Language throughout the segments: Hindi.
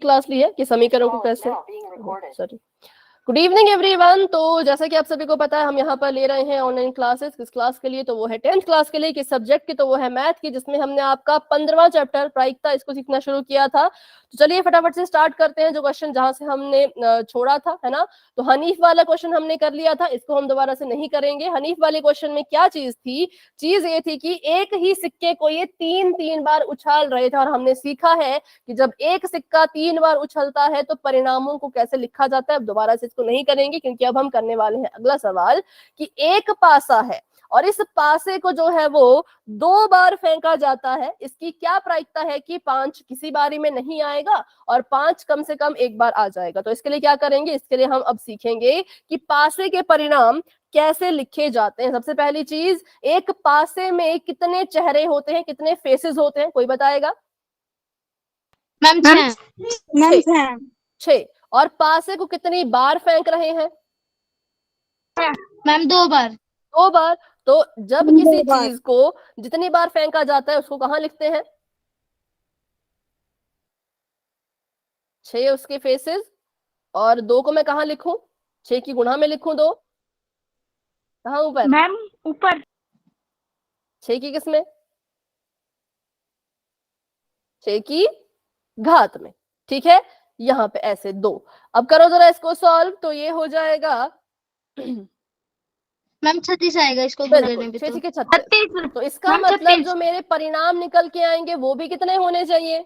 क्लास ली है कि समीकरण को कैसे, सॉरी, गुड इवनिंग एवरीवन। तो जैसा कि आप सभी को पता है हम यहाँ पर ले रहे हैं ऑनलाइन क्लासेस। किस क्लास के लिए? तो वो है 10th क्लास के लिए। किस सब्जेक्ट की? तो वो है मैथ की, जिसमें हमने आपका 15वां चैप्टर प्रायिकता इसको सीखना शुरू किया था। तो चलिए फटाफट से स्टार्ट करते हैं जो क्वेश्चन जहां से हमने छोड़ा था, है ना। तो हनीफ वाला क्वेश्चन हमने कर लिया था, इसको हम दोबारा से नहीं करेंगे। हनीफ वाले क्वेश्चन में क्या चीज थी? चीज ये थी कि एक ही सिक्के को ये तीन तीन बार उछाल रहे थे, और हमने सीखा है कि जब एक सिक्का 3 बार उछलता है तो परिणामों को कैसे लिखा जाता है। अब दोबारा से इसको नहीं करेंगे क्योंकि अब हम करने वाले हैं अगला सवाल कि एक पासा है और इस पासे को जो है वो 2 बार फेंका जाता है। इसकी क्या प्रायिकता है कि 5 किसी बारी में नहीं आएगा और 5 कम से कम एक बार आ जाएगा। तो इसके लिए क्या करेंगे? इसके लिए हम अब सीखेंगे कि पासे के परिणाम कैसे लिखे जाते हैं। सबसे पहली चीज, एक पासे में कितने चेहरे होते हैं, कितने फेसेस होते हैं, कोई बताएगा? मैम 6। 6। और पासे को कितनी बार फेंक रहे हैं? मैम 2 बार। 2 बार। तो जब किसी चीज को जितनी बार फेंका जाता है उसको कहाँ लिखते हैं? 6 उसके फेसेस, और 2 को मैं कहाँ लिखूं? 6 की गुणा में लिखूं 2, कहाँ ऊपर? मैम ऊपर। 6 की किसमें? 6 की घात में। ठीक है, यहाँ पे ऐसे 2। अब करो जरा इसको सॉल्व, तो ये हो जाएगा मैम 36 आएगा इसको बिल्कुल भी 6 तो। के 36। तो इसका मतलब जो मेरे परिणाम निकल के आएंगे वो भी कितने होने चाहिए?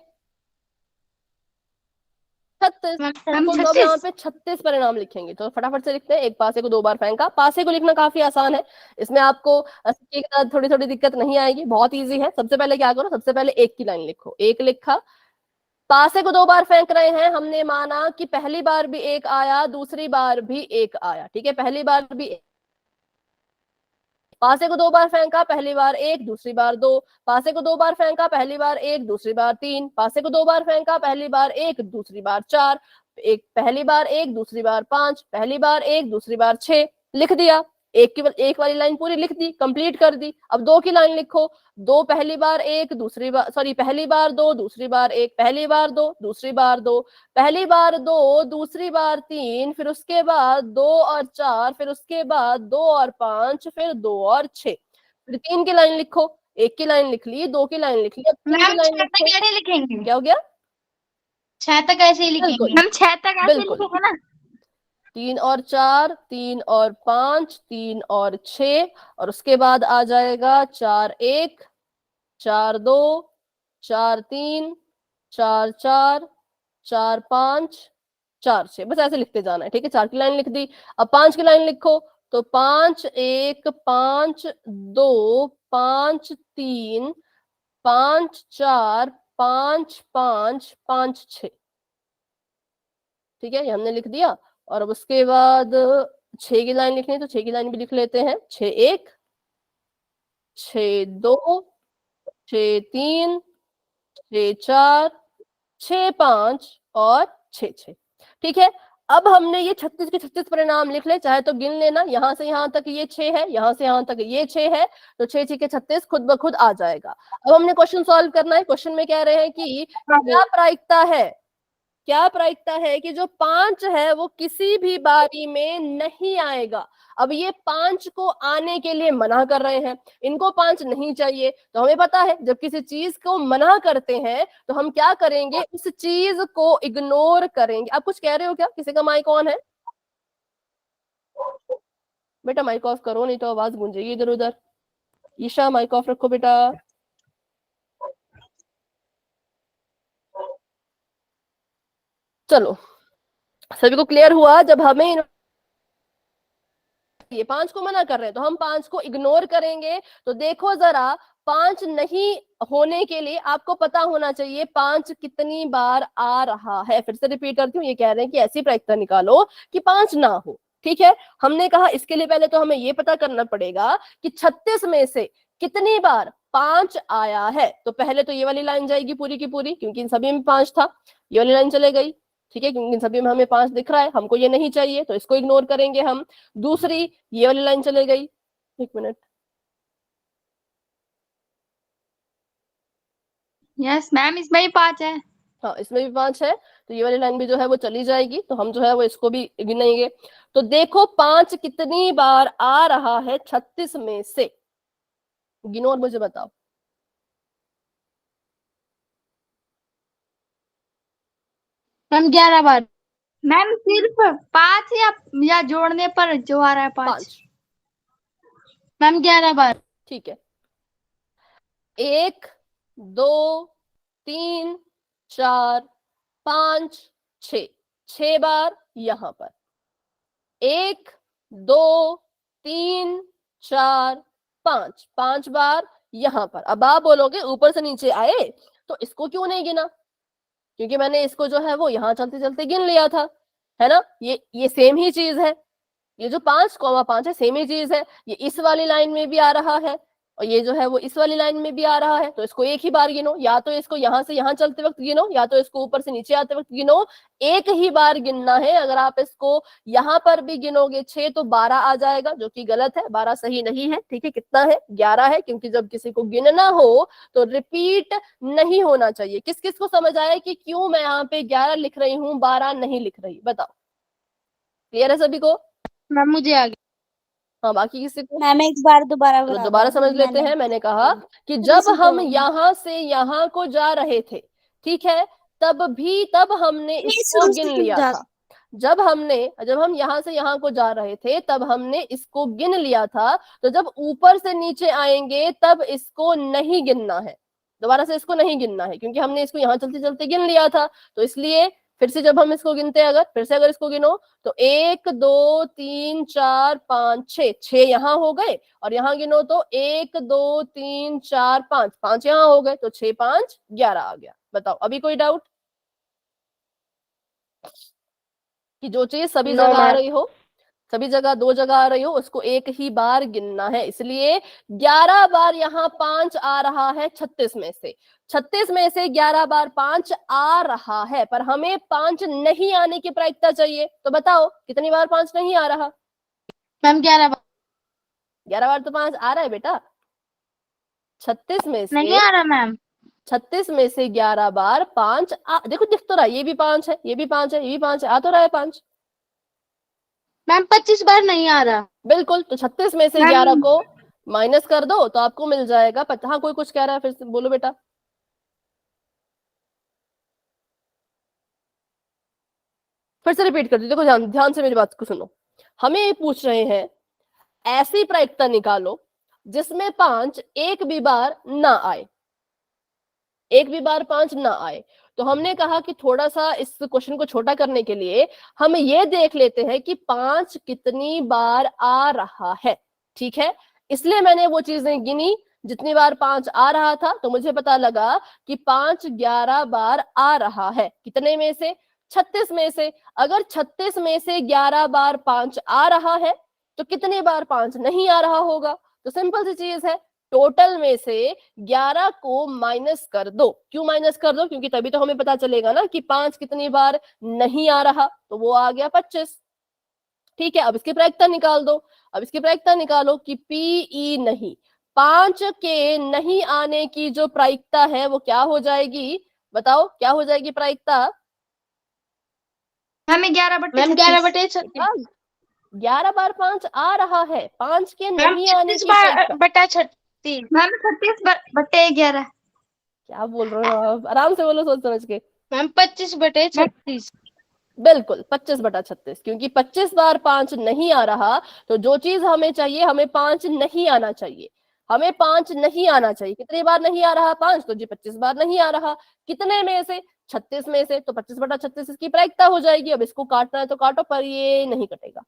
36। बिल्कुल। तो अब यहाँ पे 36 परिणाम लिखेंगे। तो फटाफट से लिखते हैं। एक पासे को 2 बार फेंका। पासे को लिखना काफी आसान है, इसमें आपको सिक्के के साथ थोड़ी थोड़ी दिक्कत नहीं आएगी, बहुत इजी है। सबसे पहले क्या करो, सबसे पहले एक की लाइन लिखो। एक लिखा, पासे को 2 बार फेंक रहे हैं। हमने माना कि पहली बार भी एक आया, दूसरी बार भी एक आया। ठीक है, पहली बार भी पासे को 2 बार फेंका, पहली बार एक, दूसरी बार 2। पासे को 2 बार फेंका, पहली बार एक, दूसरी बार 3। पासे को 2 बार फेंका, पहली बार एक, दूसरी बार 4। एक, पहली बार एक, दूसरी बार 5। पहली बार एक, दूसरी बार 6। लिख दिया। एक वाली लाइन पूरी लिख दी, कंप्लीट कर दी। अब 2 की लाइन लिखो। 2 पहली बार एक, दूसरी बार, सॉरी, पहली बार 2, दूसरी बार एक, पहली बार 2, दूसरी बार 2, पहली बार 2, दूसरी बार 3, फिर उसके बाद 2 और 4, फिर उसके बाद 2 और 5, फिर 2 और 6। फिर 3 की लाइन लिखो। 1 की लाइन लिख ली, 2 की लाइन लिख ली, अब 3 की लाइन लिखो। कैसे लिखेंगे? क्या हो गया? 6 तक ऐसे ही लिखेंगे। मैम 6 तक ऐसे बिल्कुल। लिखेंगे ना। 3 और 4, 3 और 5, 3 और 6, और उसके बाद आ जाएगा 4 1, 4 2, 4 3, 4 4, 4 5, 4 6। बस ऐसे लिखते जाना है। ठीक है, 4 की लाइन लिख दी। अब 5 की लाइन लिखो। तो 5 1, 5 2, 5 3, 5 4, 5 5, 5 6। ठीक है, ये हमने लिख दिया। और अब उसके बाद 6 की लाइन लिखनी है, तो 6 की लाइन भी लिख लेते हैं। 6 1, 6 2, 6 3, 6 4, 6 5 और 6 6। ठीक है, अब हमने ये 36 के 36 परिणाम लिख ले, चाहे तो गिन लेना। यहां से यहां तक ये 6 है, यहां से यहां तक ये 6 है, तो 6 6 के 36 खुद ब खुद आ जाएगा। अब हमने क्वेश्चन सॉल्व करना है। क्वेश्चन में कह रहे हैं कि क्या प्रायिकता है, क्या प्रायिकता है कि जो 5 है वो किसी भी बारी में नहीं आएगा। अब ये 5 को आने के लिए मना कर रहे हैं, इनको 5 नहीं चाहिए। तो हमें पता है जब किसी चीज को मना करते हैं तो हम क्या करेंगे, उस चीज को इग्नोर करेंगे। आप कुछ कह रहे हो क्या? किसी का माइक ऑन है? बेटा माइक ऑफ करो, नहीं तो आवाज गूंजेगी इधर उधर। ईशा माइक ऑफ रखो बेटा। चलो, सभी को क्लियर हुआ? जब हमें ये 5 को मना कर रहे हैं तो हम 5 को इग्नोर करेंगे। तो देखो जरा, 5 नहीं होने के लिए आपको पता होना चाहिए 5 कितनी बार आ रहा है। फिर से रिपीट करती हूँ, ये कह रहे हैं कि ऐसी प्रायिकता निकालो कि 5 ना हो। ठीक है, हमने कहा इसके लिए पहले तो हमें ये पता करना पड़ेगा कि 36 में से कितनी बार 5 आया है। तो पहले तो ये वाली लाइन जाएगी पूरी की पूरी, क्योंकि इन सभी में 5 था। ये वाली लाइन चले गई। ठीक है, क्योंकि इन सभी में हमें 5 दिख रहा है, हमको ये नहीं चाहिए, तो इसको इग्नोर करेंगे हम। दूसरी ये वाली लाइन चले गई। एक मिनट, यस मैम, इसमें ही 5 है। हाँ इसमें भी 5 है, तो ये वाली लाइन भी जो है वो चली जाएगी, तो हम जो है वो इसको भी गिनेंगे। तो देखो 5 कितनी बार आ रहा है 36 में से, गिनो और मुझे बताओ। मैम 11 बार। मैम सिर्फ 5 या जोड़ने पर जो आ रहा है 5। 5। मैम 11 बार। ठीक है, 1 2 3 4 5 6, 6 बार यहाँ पर, 1 2 3 4 5, 5 बार यहाँ पर। अब आप बोलोगे ऊपर से नीचे आए तो इसको क्यों नहीं गिना, क्योंकि मैंने इसको जो है वो यहाँ चलते चलते गिन लिया था, है ना। ये सेम ही चीज है, ये जो 5,5 है सेम ही चीज है, ये इस वाली लाइन में भी आ रहा है और ये जो है वो इस वाली लाइन में भी आ रहा है, तो इसको एक ही बार गिनो, या तो इसको यहाँ से यहाँ चलते वक्त गिनो, या तो इसको ऊपर से नीचे आते वक्त गिनो। एक ही बार गिनना है। अगर आप इसको यहाँ पर भी गिनोगे 6 तो 12 आ जाएगा, जो कि गलत है, 12 सही नहीं है। ठीक है, कितना है? 11 है, क्योंकि जब किसी को गिनना हो तो रिपीट नहीं होना चाहिए। किस किस को समझ आया कि क्यों मैं यहाँ पे 11 लिख रही हूँ, 12 नहीं लिख रही? बताओ। क्लियर है सभी को? मैम मुझे आ गया। हाँ, बाकी किसी को? मैम एक बार दोबारा चलो बता दोबारा दो। समझ लेते हैं। मैंने कहा कि जब हम यहाँ से यहाँ को जा रहे थे, ठीक है, तब हमने इसको गिन लिया था। जब हम यहाँ से यहाँ को जा रहे थे तब हमने इसको गिन लिया था, तो जब ऊपर से नीचे आएंगे तब इसको नहीं गिनना है, दोबारा से इसको नहीं गिनना है, क्योंकि हमने इसको यहाँ चलते चलते गिन लिया था। तो इसलिए फिर से जब हम इसको गिनते हैं, फिर से अगर इसको गिनो तो 1 2 3 4 5 6, 6 यहाँ हो गए, और यहाँ गिनो तो 1 2 3 4 5, 5 यहाँ हो गए, तो 6 5 11 आ गया। बताओ, अभी कोई डाउट कि जो चीज सभी जगह आ रही हो, सभी जगह 2 जगह आ रही हो, उसको एक ही बार गिनना है। इसलिए 11 बार यहाँ 5 आ रहा है 36 में से, 36 में से 11 बार 5 आ रहा है, पर हमें 5 नहीं आने की प्रायिकता चाहिए। तो बताओ कितनी बार 5 नहीं आ रहा? मैम 11 बार। 11 बार तो 5 आ रहा है बेटा। 36 में से नहीं आ रहा मैम। 36 में से 11 बार 5 देखो दिख तो रहा है, ये भी 5 है, ये भी 5 है, ये भी 5 है, आ तो रहा है 5। मैम 25 बार नहीं आ रहा। बिल्कुल, तो 36 में से 11 को माइनस कर दो तो आपको मिल जाएगा। हाँ, कोई कुछ कह रहा है, फिर से बोलो बेटा। फिर से रिपीट कर दो। देखो ध्यान से मेरी बात को सुनो। हमें ये पूछ रहे हैं ऐसी प्रायिकता निकालो जिसमें 5 एक भी बार ना आए, एक भी बार 5 ना आए। तो हमने कहा कि थोड़ा सा इस क्वेश्चन को छोटा करने के लिए हम ये देख लेते हैं कि 5 कितनी बार आ रहा है। ठीक है, इसलिए मैंने वो चीजें गिनी जितनी बार 5 आ रहा था, तो मुझे पता लगा कि 5 11 बार आ रहा है। कितने में से? 36 में से। अगर 36 में से 11 बार 5 आ रहा है तो कितनी बार 5 नहीं आ रहा होगा? तो सिंपल सी चीज है, टोटल में से 11 को माइनस कर दो। क्यों माइनस कर दो? क्योंकि तभी तो हमें पता चलेगा ना कि 5 कितनी बार नहीं आ रहा, तो वो आ गया 25। ठीक है, अब इसकी प्रायिकता निकाल दो। अब इसकी प्रायिकता निकालो कि पीई नहीं, 5 के नहीं आने की जो प्रायिकता है वो क्या हो जाएगी? बताओ क्या हो जाएगी प्रायिकता? हमें 11/36। 11 बार 5 आ रहा है, 5 के नहीं आने की प्रायिकता। बटा 36। मैम 36/11। क्या बोल रहे हो आप? आराम से बोलो, सोच समझ के। मैम 25/36। बिल्कुल 25/36, क्योंकि 25 बार 5 नहीं आ रहा, तो जो चीज हमें चाहिए, हमें 5 नहीं आना चाहिए, हमें 5 नहीं आना चाहिए। कितनी बार नहीं आ रहा? 5, तो जी 25 बार नहीं आ रहा। कितने में से? 36 में से, तो 25/36 इसकी प्रायिकता हो जाएगी। अब इसको काटना है तो काटो, पर ये नहीं कटेगा।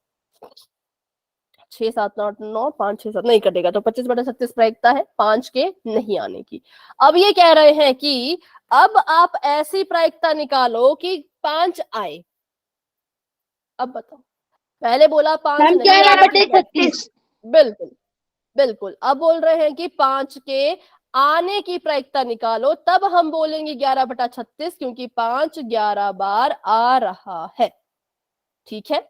6 7 8 9 5 6 7 नहीं कटेगा, तो 25/36 प्रायिकता है 5 के नहीं आने की। अब ये कह रहे हैं कि अब आप ऐसी प्रायिकता निकालो कि 5 आए। अब बताओ, पहले बोला 5 नहीं आने की। 11/36। बिल्कुल बिल्कुल, अब बोल रहे हैं कि 5 के आने की प्रायिकता निकालो, तब हम बोलेंगे 11/36, क्योंकि 5 11 बार आ रहा है। ठीक है,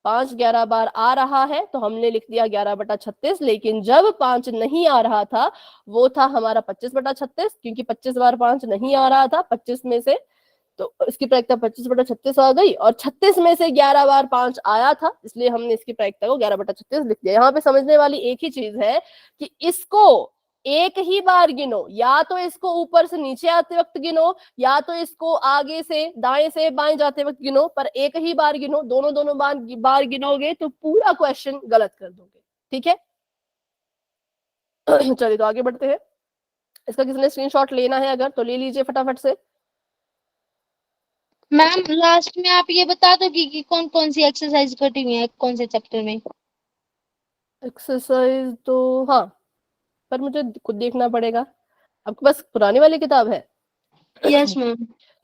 5 11 बार आ रहा है, तो हमने लिख दिया 11/36। लेकिन जब 5 नहीं आ रहा था वो था हमारा 25/36, क्योंकि 25 बार 5 नहीं आ रहा था 25 में से। तो इसकी प्रायिकता 25/36 आ गई, और 36 में से 11 बार 5 आया था, इसलिए हमने इसकी प्रायिकता को 11/36 लिख दिया। यहाँ पे समझने वाली एक ही चीज है कि इसको एक ही बार गिनो, या तो इसको ऊपर से नीचे आते वक्त गिनो, या तो इसको आगे से दाएं से बाएं जाते वक्त गिनो, पर एक ही बार गिनो। दोनों बार गिनोगे तो पूरा क्वेश्चन गलत कर दोगे। ठीक है, चलिए तो आगे बढ़ते हैं। इसका किसने स्क्रीनशॉट लेना है अगर तो ले लीजिए फटाफट से। मैम लास्ट में आप ये बता दोगी कि कौन कौन सी एक्सरसाइज कटी हुई है कौन से चैप्टर में? एक्सरसाइज तो हाँ, पर मुझे खुद देखना पड़ेगा। आपके पास पुरानी वाली किताब है? Yes ma'am.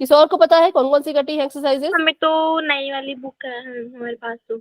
किसी और को पता है कौन कौन सी कटी है एक्सरसाइजेस? हमें तो नई वाली बुक है हमारे पास तो।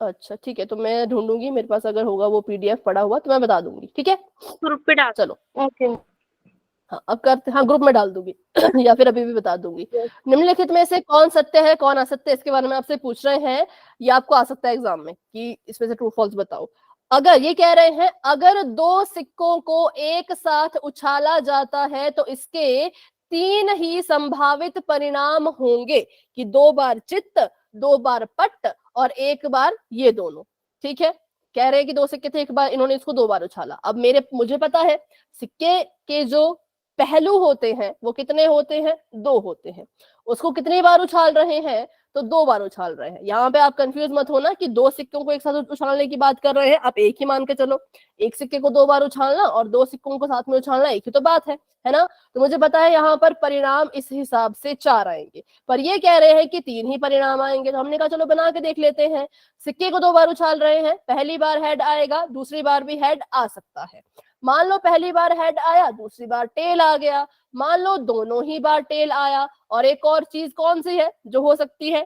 अच्छा ठीक है, तो मैं ढूंढूंगी, मेरे पास अगर होगा वो पीडीएफ पड़ा हुआ तो मैं बता दूंगी। ठीक है, ग्रुप पे डाल। चलो ओके। हाँ अब करते, हाँ ग्रुप में डाल दूंगी या फिर अभी भी बता दूंगी। निम्नलिखित में से कौन सत्य है कौन असत्य, इसके बारे में आपसे पूछ रहे हैं। ये आपको आ सकता है एग्जाम में कि इसमें से ट्रू फॉल्स बताओ। अगर ये कह रहे हैं अगर दो सिक्कों को एक साथ उछाला जाता है तो इसके 3 ही संभावित परिणाम होंगे, कि 2 बार चित्त, 2 बार पट्ट और 1 बार ये दोनों। ठीक है, कह रहे हैं कि 2 सिक्के थे, एक बार इन्होंने इसको 2 बार उछाला। अब मुझे पता है सिक्के के जो पहलू होते हैं वो कितने होते हैं, 2 होते हैं। उसको कितनी बार उछाल रहे हैं, तो 2 बार उछाल रहे हैं। यहाँ पे आप कंफ्यूज मत होना कि 2 सिक्कों को एक साथ उछालने की बात कर रहे हैं, आप एक ही मान के चलो। एक सिक्के को 2 बार उछालना और 2 सिक्कों को साथ में उछालना एक ही तो बात है ना। तो मुझे पता है यहाँ पर परिणाम इस हिसाब से 4 आएंगे, पर ये कह रहे हैं कि 3 ही परिणाम आएंगे। तो हमने कहा चलो बना के देख लेते हैं। सिक्के को 2 बार उछाल रहे हैं, पहली बार हेड आएगा, दूसरी बार भी हेड आ सकता है। मान लो पहली बार हेड आया, दूसरी बार टेल आ गया। मान लो दोनों ही बार टेल आया, और एक और चीज कौन सी है जो हो सकती है?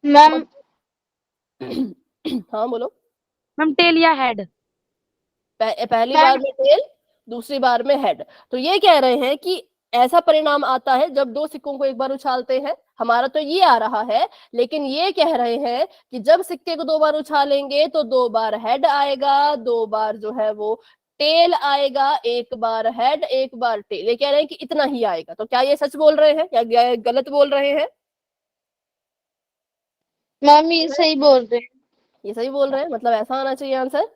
मैम हाँ बोलो। हम टेल या हेड? पहली बार में टेल, दूसरी बार में हेड। तो ये कह रहे हैं कि ऐसा परिणाम आता है जब 2 सिक्कों को एक बार उछालते हैं। हमारा तो ये आ रहा है, लेकिन ये कह रहे हैं कि जब सिक्के को 2 बार उछालेंगे तो 2 बार हेड आएगा, 2 बार जो है वो टेल आएगा, 1 बार हेड 1 बार टेल। ये कह रहे हैं कि इतना ही आएगा। तो क्या ये सच बोल रहे हैं या गलत बोल रहे हैं? मैम ये सही बोल रहे हैं। ये सही बोल रहे हैं, मतलब ऐसा आना चाहिए आंसर।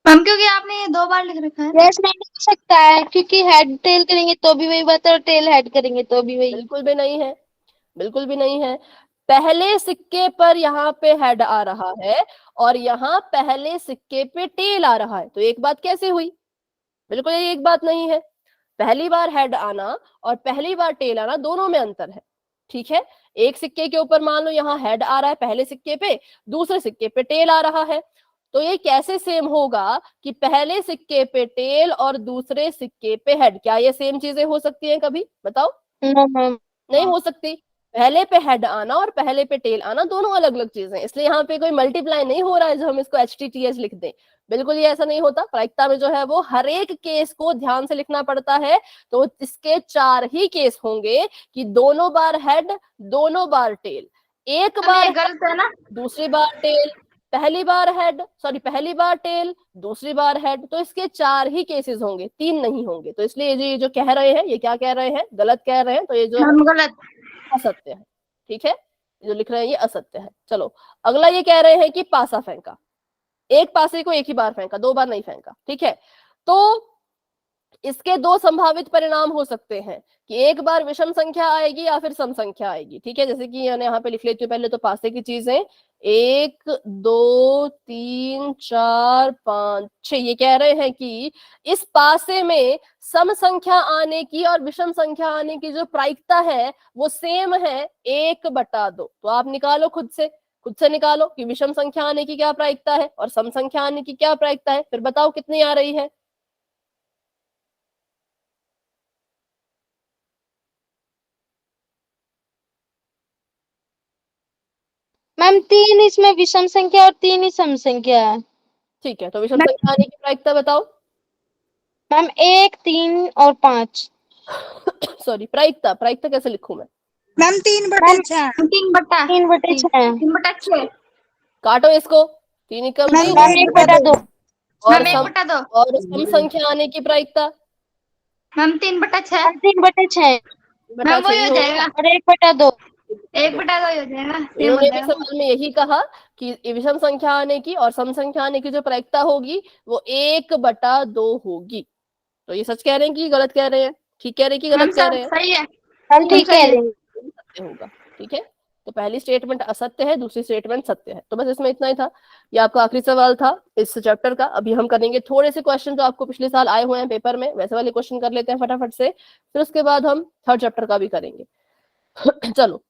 मैम क्योंकि आपने ये 2 बार लिख रखा है। यस मैम हो सकता है, क्योंकि हेड टेल करेंगे तो भी वही बात है और टेल हेड करेंगे तो भी वही। बिल्कुल भी नहीं है, बिल्कुल भी नहीं है। पहले सिक्के पर यहाँ पे हेड आ रहा है और यहाँ पहले सिक्के पे टेल आ रहा है, तो एक बात कैसे हुई? बिल्कुल ये एक बात नहीं है। पहली बार हेड आना और पहली बार टेल आना दोनों में अंतर है। ठीक है, एक सिक्के के ऊपर मान लो यहाँ हेड आ रहा है पहले सिक्के पे, दूसरे सिक्के पे टेल आ रहा है। तो ये कैसे सेम होगा कि पहले सिक्के पे टेल और दूसरे सिक्के पे हेड? क्या ये सेम चीजें हो सकती हैं कभी? बताओ। नहीं हो सकती। पहले पे हेड आना और पहले पे टेल आना दोनों अलग अलग चीजें, इसलिए यहाँ पे कोई मल्टीप्लाई नहीं हो रहा है जो हम इसको HTTH लिख दें। बिल्कुल ये ऐसा नहीं होता। प्रायिकता में जो है वो हर एक केस को ध्यान से लिखना पड़ता है। तो इसके 4 ही केस होंगे कि दोनों बार हेड, दोनों बार टेल, एक बार गलत है ना। दूसरी बार टेल, पहली बार हेड, सॉरी पहली बार टेल, दूसरी बार हेड। तो इसके 4 ही केसेस होंगे, 3 नहीं होंगे। तो इसलिए ये जो कह रहे हैं ये क्या कह रहे हैं? गलत कह रहे हैं। तो ये जो गलत असत्य है। ठीक है, जो लिख रहे हैं ये असत्य है। चलो अगला ये कह रहे हैं कि पासा फेंका, एक पासे को एक ही बार फेंका, 2 बार नहीं फेंका। ठीक है, तो इसके 2 संभावित परिणाम हो सकते हैं कि एक बार विषम संख्या आएगी या फिर सम संख्या आएगी। ठीक है, जैसे कि मैंने यहाँ पे लिख लेती हूँ पहले तो पासे की चीजें 1 2 3 4 5 6। ये कह रहे हैं कि इस पासे में सम संख्या आने की और विषम संख्या आने की जो प्रायिकता है वो सेम है 1/2। तो आप निकालो खुद से निकालो कि विषम संख्या आने की क्या प्रायिकता है और सम संख्या आने की क्या प्रायिकता है, फिर बताओ कितनी आ रही है। मैम 3 इसमें विषम संख्या और 3 ही सम संख्या है। ठीक है, तो विषम संख्या आने की प्रायिकता बताओ। मैम 1 3 और 5। सॉरी, प्रायिकता कैसे लिखूं मैं? मैम 3/6। 3/6। काटो इसको, 3 एकम मैम 3, 1/2। और मैम 1/2। और सम संख्या आने की प्रायिकता मैम 3/6। 3/6 बटा मैम वही छह हो होगा। जाएगा, और 1/2। 1/2 हो जाएगा, सेम हो इन्होंने भी जाएगा। सवाल में यही कहा कि विषम संख्या आने की और सम संख्या आने की जो प्रायिकता होगी वो 1/2 होगी। तो ये सच कह रहे हैं कि गलत कह रहे हैं? ठीक कह रहे हैं कि मैम गलत कह रहे हैं? सही है। हम ठीक सही कह है। रहे हैं। सत्य होगा। ठीक है, तो पहली स्टेटमेंट असत्य है, दूसरी स्टेटमेंट सत्य है। तो बस इसमें इतना ही था। ये आपका आखिरी सवाल था इस चैप्टर का। अभी हम करेंगे थोड़े से क्वेश्चन जो आपको पिछले साल आए हुए हैं पेपर में, वैसे वाले क्वेश्चन कर लेते हैं फटाफट से, फिर उसके बाद हम थर्ड चैप्टर का भी करेंगे। चलो,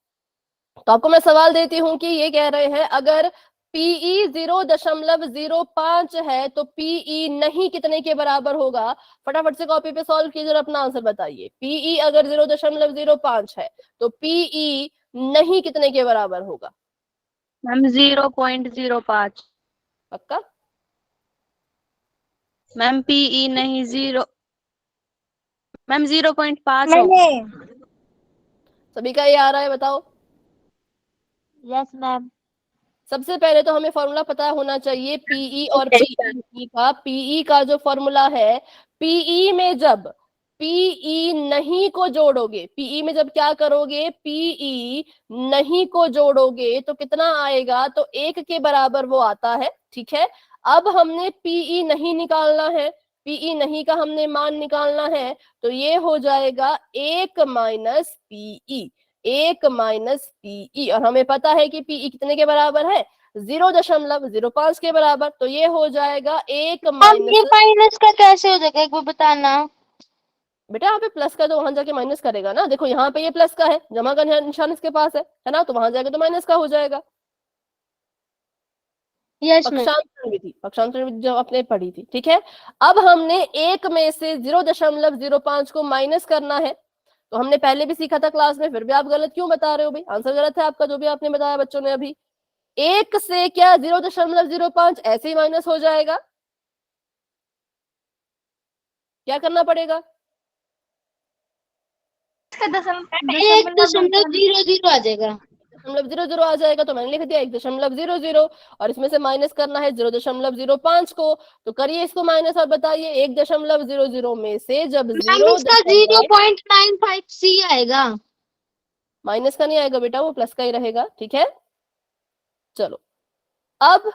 तो आपको मैं सवाल देती हूँ कि ये कह रहे हैं अगर पीई 0.05 है तो पीई नहीं कितने के बराबर होगा? फटाफट से कॉपी पे सॉल्व कीजिए और अपना आंसर बताइए। पीई अगर 0.05 है तो पीई नहीं कितने के बराबर होगा? मैम 0.05। पक्का? मैम पीई नहीं 0। मैम 0.5 मैंने सभी का ये आ रहा है? बताओ। Yes ma'am. सबसे पहले तो हमें फॉर्मूला पता होना चाहिए पीई और पीई का। पीई का जो फॉर्मूला है, पीई में जब पीई नहीं को जोड़ोगे, पीई में जब क्या करोगे, पीई नहीं को जोड़ोगे तो कितना आएगा? तो 1 के बराबर वो आता है। ठीक है, अब हमने पीई नहीं निकालना है, पीई नहीं का हमने मान निकालना है, तो ये हो जाएगा 1 माइनस पीई। 1 माइनस पीई, और हमें पता है कि पीई कितने के बराबर है? 0.05 के बराबर। तो ये हो जाएगा 1 हम माइनस, ये माइनस का कैसे हो जाएगा एक बार बताना। बेटा यहाँ पे प्लस का तो वहां जाके माइनस करेगा ना। देखो यहाँ पे ये प्लस का है, जमा का निशान इसके पास है ना, तो वहां जाके तो माइनस का हो जाएगा। Yes ma'am. पक्षांतर विधि जो आपने पढ़ी थी। ठीक है, अब हमने 1 में से 0.05 को माइनस करना है। तो हमने पहले भी सीखा था क्लास में, फिर भी आप गलत क्यों बता रहे हो भाई? आंसर गलत है आपका जो भी आपने बताया बच्चों ने अभी। 1 से क्या 0.05 ऐसे ही माइनस हो जाएगा? क्या करना पड़ेगा? 1.00 आ जाएगा। 0.00 आ जाएगा, तो मैंने लिख दिया 1.00, और इसमें से माइनस करना है 0.05 को। तो करिए इसको माइनस और बताइए 1.00 में से जब मैम 0 इसका 0.95 सी आएगा। माइनस का नहीं आएगा बेटा, वो प्लस का ही रहेगा। ठीक है, चलो अब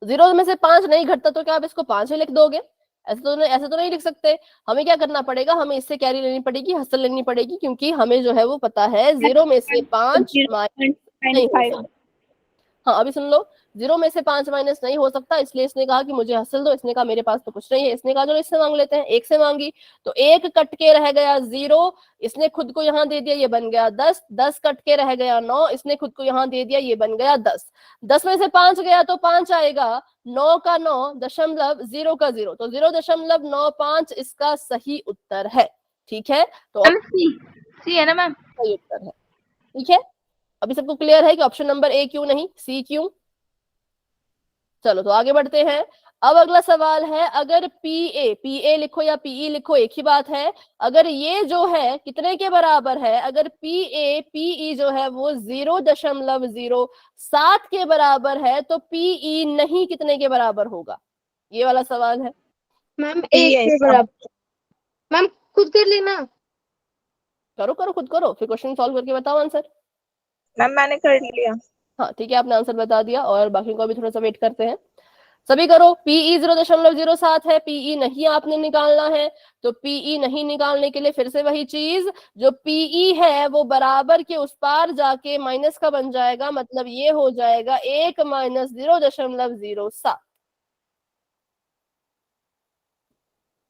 0 में से 5 नहीं घटता तो क्या आप इसको 5 ही लिख दोगे? ऐसे तो नहीं लिख सकते। हमें क्या करना पड़ेगा? हमें इससे कैरी लेनी पड़ेगी, हसल लेनी पड़ेगी, क्योंकि हमें जो है वो पता है 0 में से 5 माइनस नहीं हो 0.95। सकता। हाँ अभी सुन लो, 0 में से 5 माइनस नहीं हो सकता, इसलिए इसने कहा कि मुझे हसल दो। इसने कहा मेरे पास तो कुछ नहीं है। इसने कहा चलो इससे मांग लेते हैं। 1 से मांगी तो 1 कट के रह गया 0, इसने खुद को यहाँ दे दिया, ये बन गया 10। 10 कट के रह गया 9, इसने खुद को यहाँ दे दिया, ये बन गया 10। 10 में से 5 गया तो 5 आएगा। 9 का 9, दशमलव, 0 का 0, तो 0.95 इसका सही उत्तर है। ठीक है, तो सी है ना मैम? सही उत्तर है। ठीक है, अभी सबको क्लियर है कि ऑप्शन नंबर ए क्यों नहीं, सी क्यों? चलो तो आगे बढ़ते हैं। अब अगला सवाल है, अगर पीए लिखो या पीई लिखो एक ही बात है, अगर ये जो है कितने के बराबर है? अगर पीई जो है वो 0.07 के बराबर है तो पीई नहीं कितने के बराबर होगा? ये वाला सवाल है। मैम 1 के बराबर। मैम खुद कर लेना। करो करो, खुद करो, फिर क्वेश्चन सॉल्व करके बताओ आंसर। मैम मैंने कर लिया। हाँ ठीक है, आपने आंसर बता दिया, और बाकी को अभी थोड़ा सा वेट करते हैं। सभी करो। पीई 0.07 है, पीई नहीं आपने निकालना है, तो पीई नहीं निकालने के लिए फिर से वही चीज, जो पीई है वो बराबर के उस पार जाके माइनस का बन जाएगा, मतलब ये हो जाएगा 1 माइनस 0.07।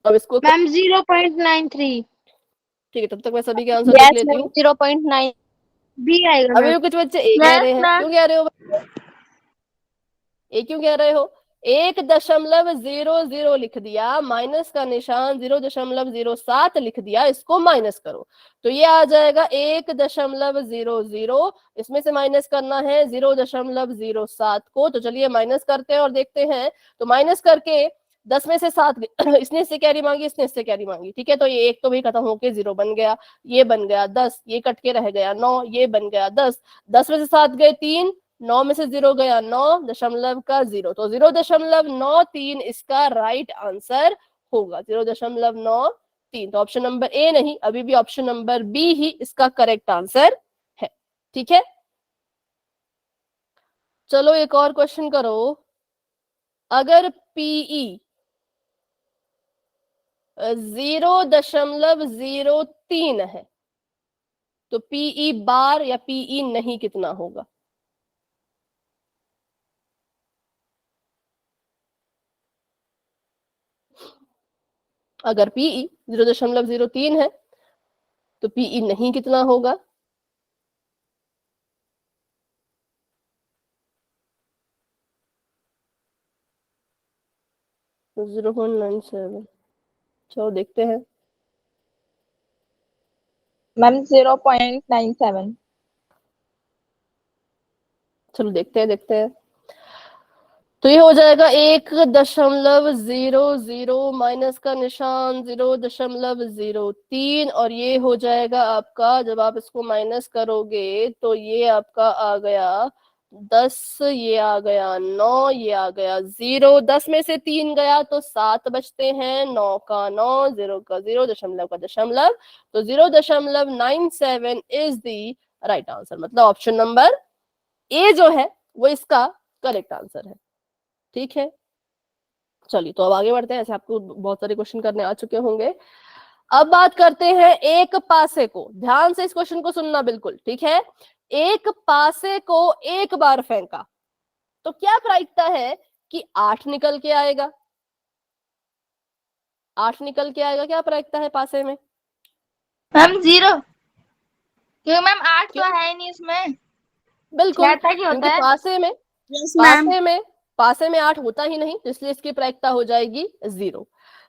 अब इसको मैम 0.93 ठीक है, तब तक मैं सभी के आंसर देख लेती हूँ। 0.9 भी आएगा अभी मैम। कुछ बच्चे ए कह रहे हैं, क्यों कह रहे हो? ए क्यों कह रहे हो? 1.00 लिख दिया, माइनस का निशान 0.07 लिख दिया, इसको माइनस करो तो ये आ जाएगा 1.00। इसमें से माइनस करना है 0.07 को, तो चलिए माइनस करते हैं और देखते हैं। तो माइनस करके 10 में से 7 इसने इससे कैरी मांगी, इसने इससे कैरी मांगी। ठीक है, तो ये 1 तो भाई खत्म होके 0 बन गया, ये बन गया 10, ये कट के रह गया 9, ये बन गया 10। 10 में से 7 गए 3, 9 में से 0 गया 9.0 तो 0.93 इसका राइट आंसर होगा, 0.93। तो ऑप्शन नंबर ए नहीं, अभी भी ऑप्शन नंबर बी ही इसका करेक्ट आंसर है। ठीक है, चलो एक और क्वेश्चन करो। अगर पीई 0.03 है तो पीई बार या पीई नहीं कितना होगा? अगर पीई 0.03 है तो पीई नहीं कितना होगा? 0.97। चलो देखते हैं। मैम 0.97। चलो देखते हैं। तो ये हो जाएगा 1.00 माइनस का निशान 0.03 और ये हो जाएगा आपका, जब आप इसको माइनस करोगे तो ये आपका आ गया 10, ये आ गया 9, ये आ गया 0। 10 में से 3 गया तो 7 बचते हैं, 9 का 9, 0 का 0, दशमलव का दशमलव, तो 0.97 इज द राइट आंसर। मतलब ऑप्शन नंबर ए जो है वो इसका करेक्ट आंसर है। ठीक है, चलिए तो अब आगे बढ़ते हैं। ऐसे आपको बहुत सारे क्वेश्चन करने आ चुके होंगे। अब बात करते हैं एक पासे को। ध्यान से इस क्वेश्चन को सुनना बिल्कुल, ठीक है। एक पासे को एक बार फेंका तो क्या प्रायिकता है कि 8 निकल के आएगा? 8 निकल के आएगा, क्या प्रायिकता है पासे में? मैम 0, क्योंकि मैम 8 तो है ही नहीं इसमें। बिल्कुल, रहता क्या होता क्योंकि है? पासे में 8 होता ही नहीं, इसलिए इसकी प्रायिकता हो जाएगी 0।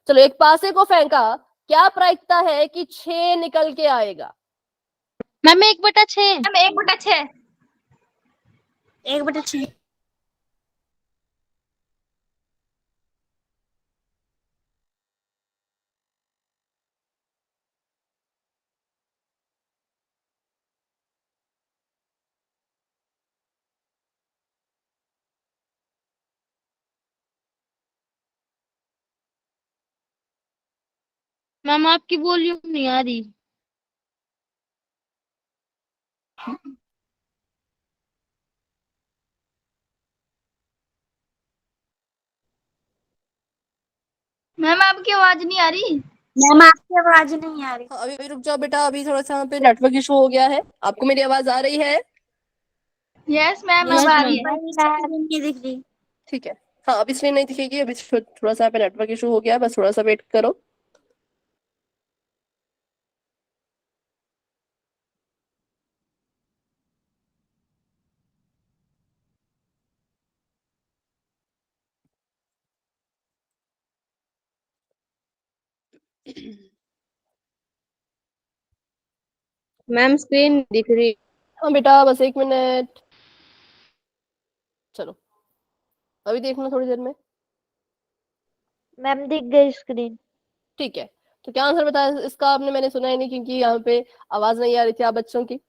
चलो एक पासे को फेंका, क्या प्रायिकता है कि 6 निकल के आएगा? मैम 1/6। मैम 1/6। 1/6। मैम आपकी वॉल्यूम नहीं आ रही। मैम आपकी आवाज नहीं आ रही। मैम आपकी आवाज नहीं आ रही। अभी रुक जाओ बेटा, अभी थोड़ा सा यहाँ पे नेटवर्क इशू हो गया है। आपको मेरी आवाज आ रही है? यस मैम अब आ रही है। नहीं दिख रही। ठीक है, हाँ अब इसलिए नहीं दिखेगी, अभी थोड़ा सा यहाँ पे नेटवर्क इशू हो गया है, बस थोड़ा सा वेट करो। मैम स्क्रीन दिख रही। हाँ बेटा बस 1 मिनट, चलो अभी देखना थोड़ी देर में। मैम दिख गई स्क्रीन। ठीक है, तो क्या आंसर बताया इसका आपने? मैंने सुना ही नहीं क्योंकि यहाँ पे आवाज नहीं आ रही थी आप बच्चों की।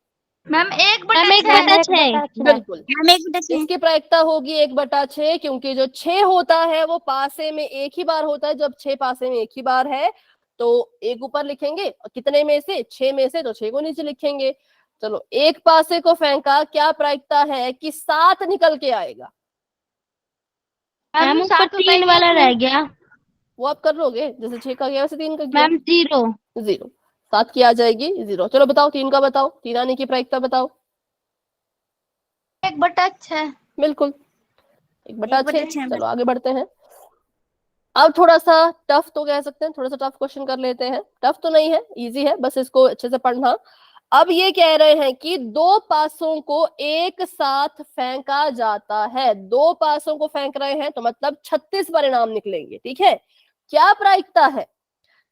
Ma'am ma'am 1/6। बिल्कुल, मैम 1/6। इसकी प्रायिकता होगी 1/6, क्योंकि जो 6 होता है वो पासे में एक ही बार होता है। जब 6 पासे में एक ही बार है तो एक ऊपर लिखेंगे, और कितने में से? 6 में से, तो 6 को नीचे लिखेंगे। चलो एक पासे को फेंका, क्या प्रायिकता है कि 7 निकल के आएगा? मैम ऊपर 3 वाला रह गया। वो आप कर लोगे, जैसे 6 का गया वैसे 3 का गया। मैम 0। 0, 7 की आ जाएगी 0। चलो बताओ 3 का, बताओ 3 आने की प्रायिकता बताओ। 1/6। बिल्कुल 1/6। 1/6। चलो आगे बढ़ते हैं। अब थोड़ा सा टफ तो कह सकते हैं, थोड़ा सा टफ क्वेश्चन कर लेते हैं। टफ तो नहीं है, इजी है, बस इसको अच्छे से पढ़ना। अब ये कह रहे हैं कि 2 पासों को एक साथ फेंका जाता है। 2 पासों को फेंक रहे हैं तो मतलब 36 परिणाम निकलेंगे। ठीक है, क्या प्रायिकता है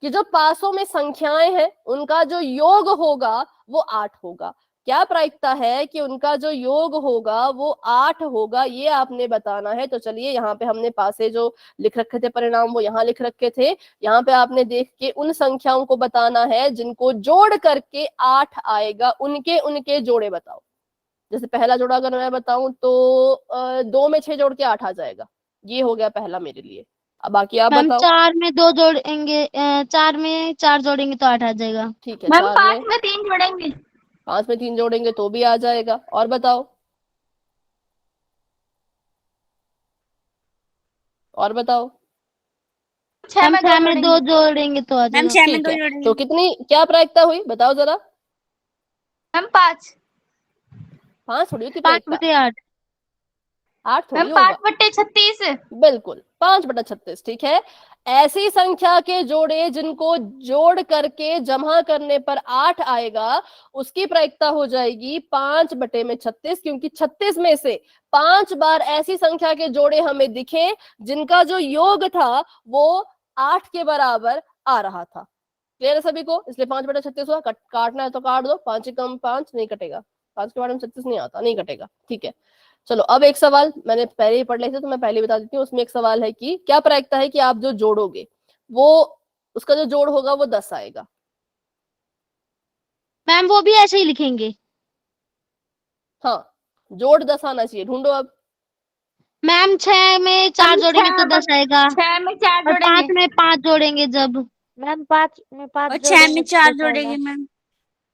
कि जो पासों में संख्याएं हैं उनका जो योग होगा वो 8 होगा? क्या प्रायिकता है कि उनका जो योग होगा वो 8 होगा, ये आपने बताना है। तो चलिए यहाँ पे हमने पासे जो लिख रखे थे परिणाम वो यहाँ लिख रखे थे। यहाँ पे आपने देख के उन संख्याओं को बताना है जिनको जोड़ करके 8 आएगा, उनके उनके जोड़े बताओ। जैसे पहला जोड़ा अगर मैं बताऊं तो 2 में 6 जोड़ के 8 आ जाएगा। ये हो गया पहला मेरे लिए। अब बाकी आप मैम बताओ। 4 में 2 जोड़ेंगे, 4 में 4 जोड़ेंगे तो 8 आ जाएगा। ठीक है, मैम 4 5 में में 3 जोड़ेंगे 5 में 3 जोड़ेंगे तो भी आ जाएगा। और बताओ, और बताओ। 6 मैम में 2 6 में 2 जोड़ेंगे जोड़ेंगे तो आ मैम जाएगा। 6 में ठीक 2 है, जोड़ेंगे। तो कितनी क्या प्रायिकता हुई बताओ जरा। मैम 5 5 थोड़ी होती 5 प्रायिकता, बटे 8। 8 थोड़ी मैम होगा। 5/36 बिल्कुल 5/36। ठीक है, ऐसी संख्या के जोड़े जिनको जोड़ करके जमा करने पर 8 आएगा, उसकी प्रायिकता हो जाएगी 5/36, क्योंकि 36 में से 5 बार ऐसी संख्या के जोड़े हमें दिखे जिनका जो योग था वो 8 के बराबर आ रहा था। क्लियर है सभी को? इसलिए 5/36 हुआ। काटना है तो काट दो, 5 कम 5 नहीं कटेगा, 5 के बाद में 36 नहीं आता, नहीं कटेगा। ठीक है, चलो अब एक सवाल मैंने पहले ही पढ़ लिया था तो मैं पहले ही बता देती हूँ। उसमें एक सवाल है कि क्या प्रायिकता है कि आप जो जोड़ोगे वो उसका जो जोड़ होगा वो 10 आएगा। मैम वो भी ऐसे ही लिखेंगे। हाँ, जोड़ 10 आना चाहिए। ढूंढो अब। मैम 6 में 4 हम जोड़ेंगे तो 10 आएगा। 6 में 4 और 5 जोड़ेंगे में 5 जोड़ेंगे जब। मैम 5 में 5 और 6 में जोड़ेंगे तो 4 10 जोड़ेंगे आएगा। मैम।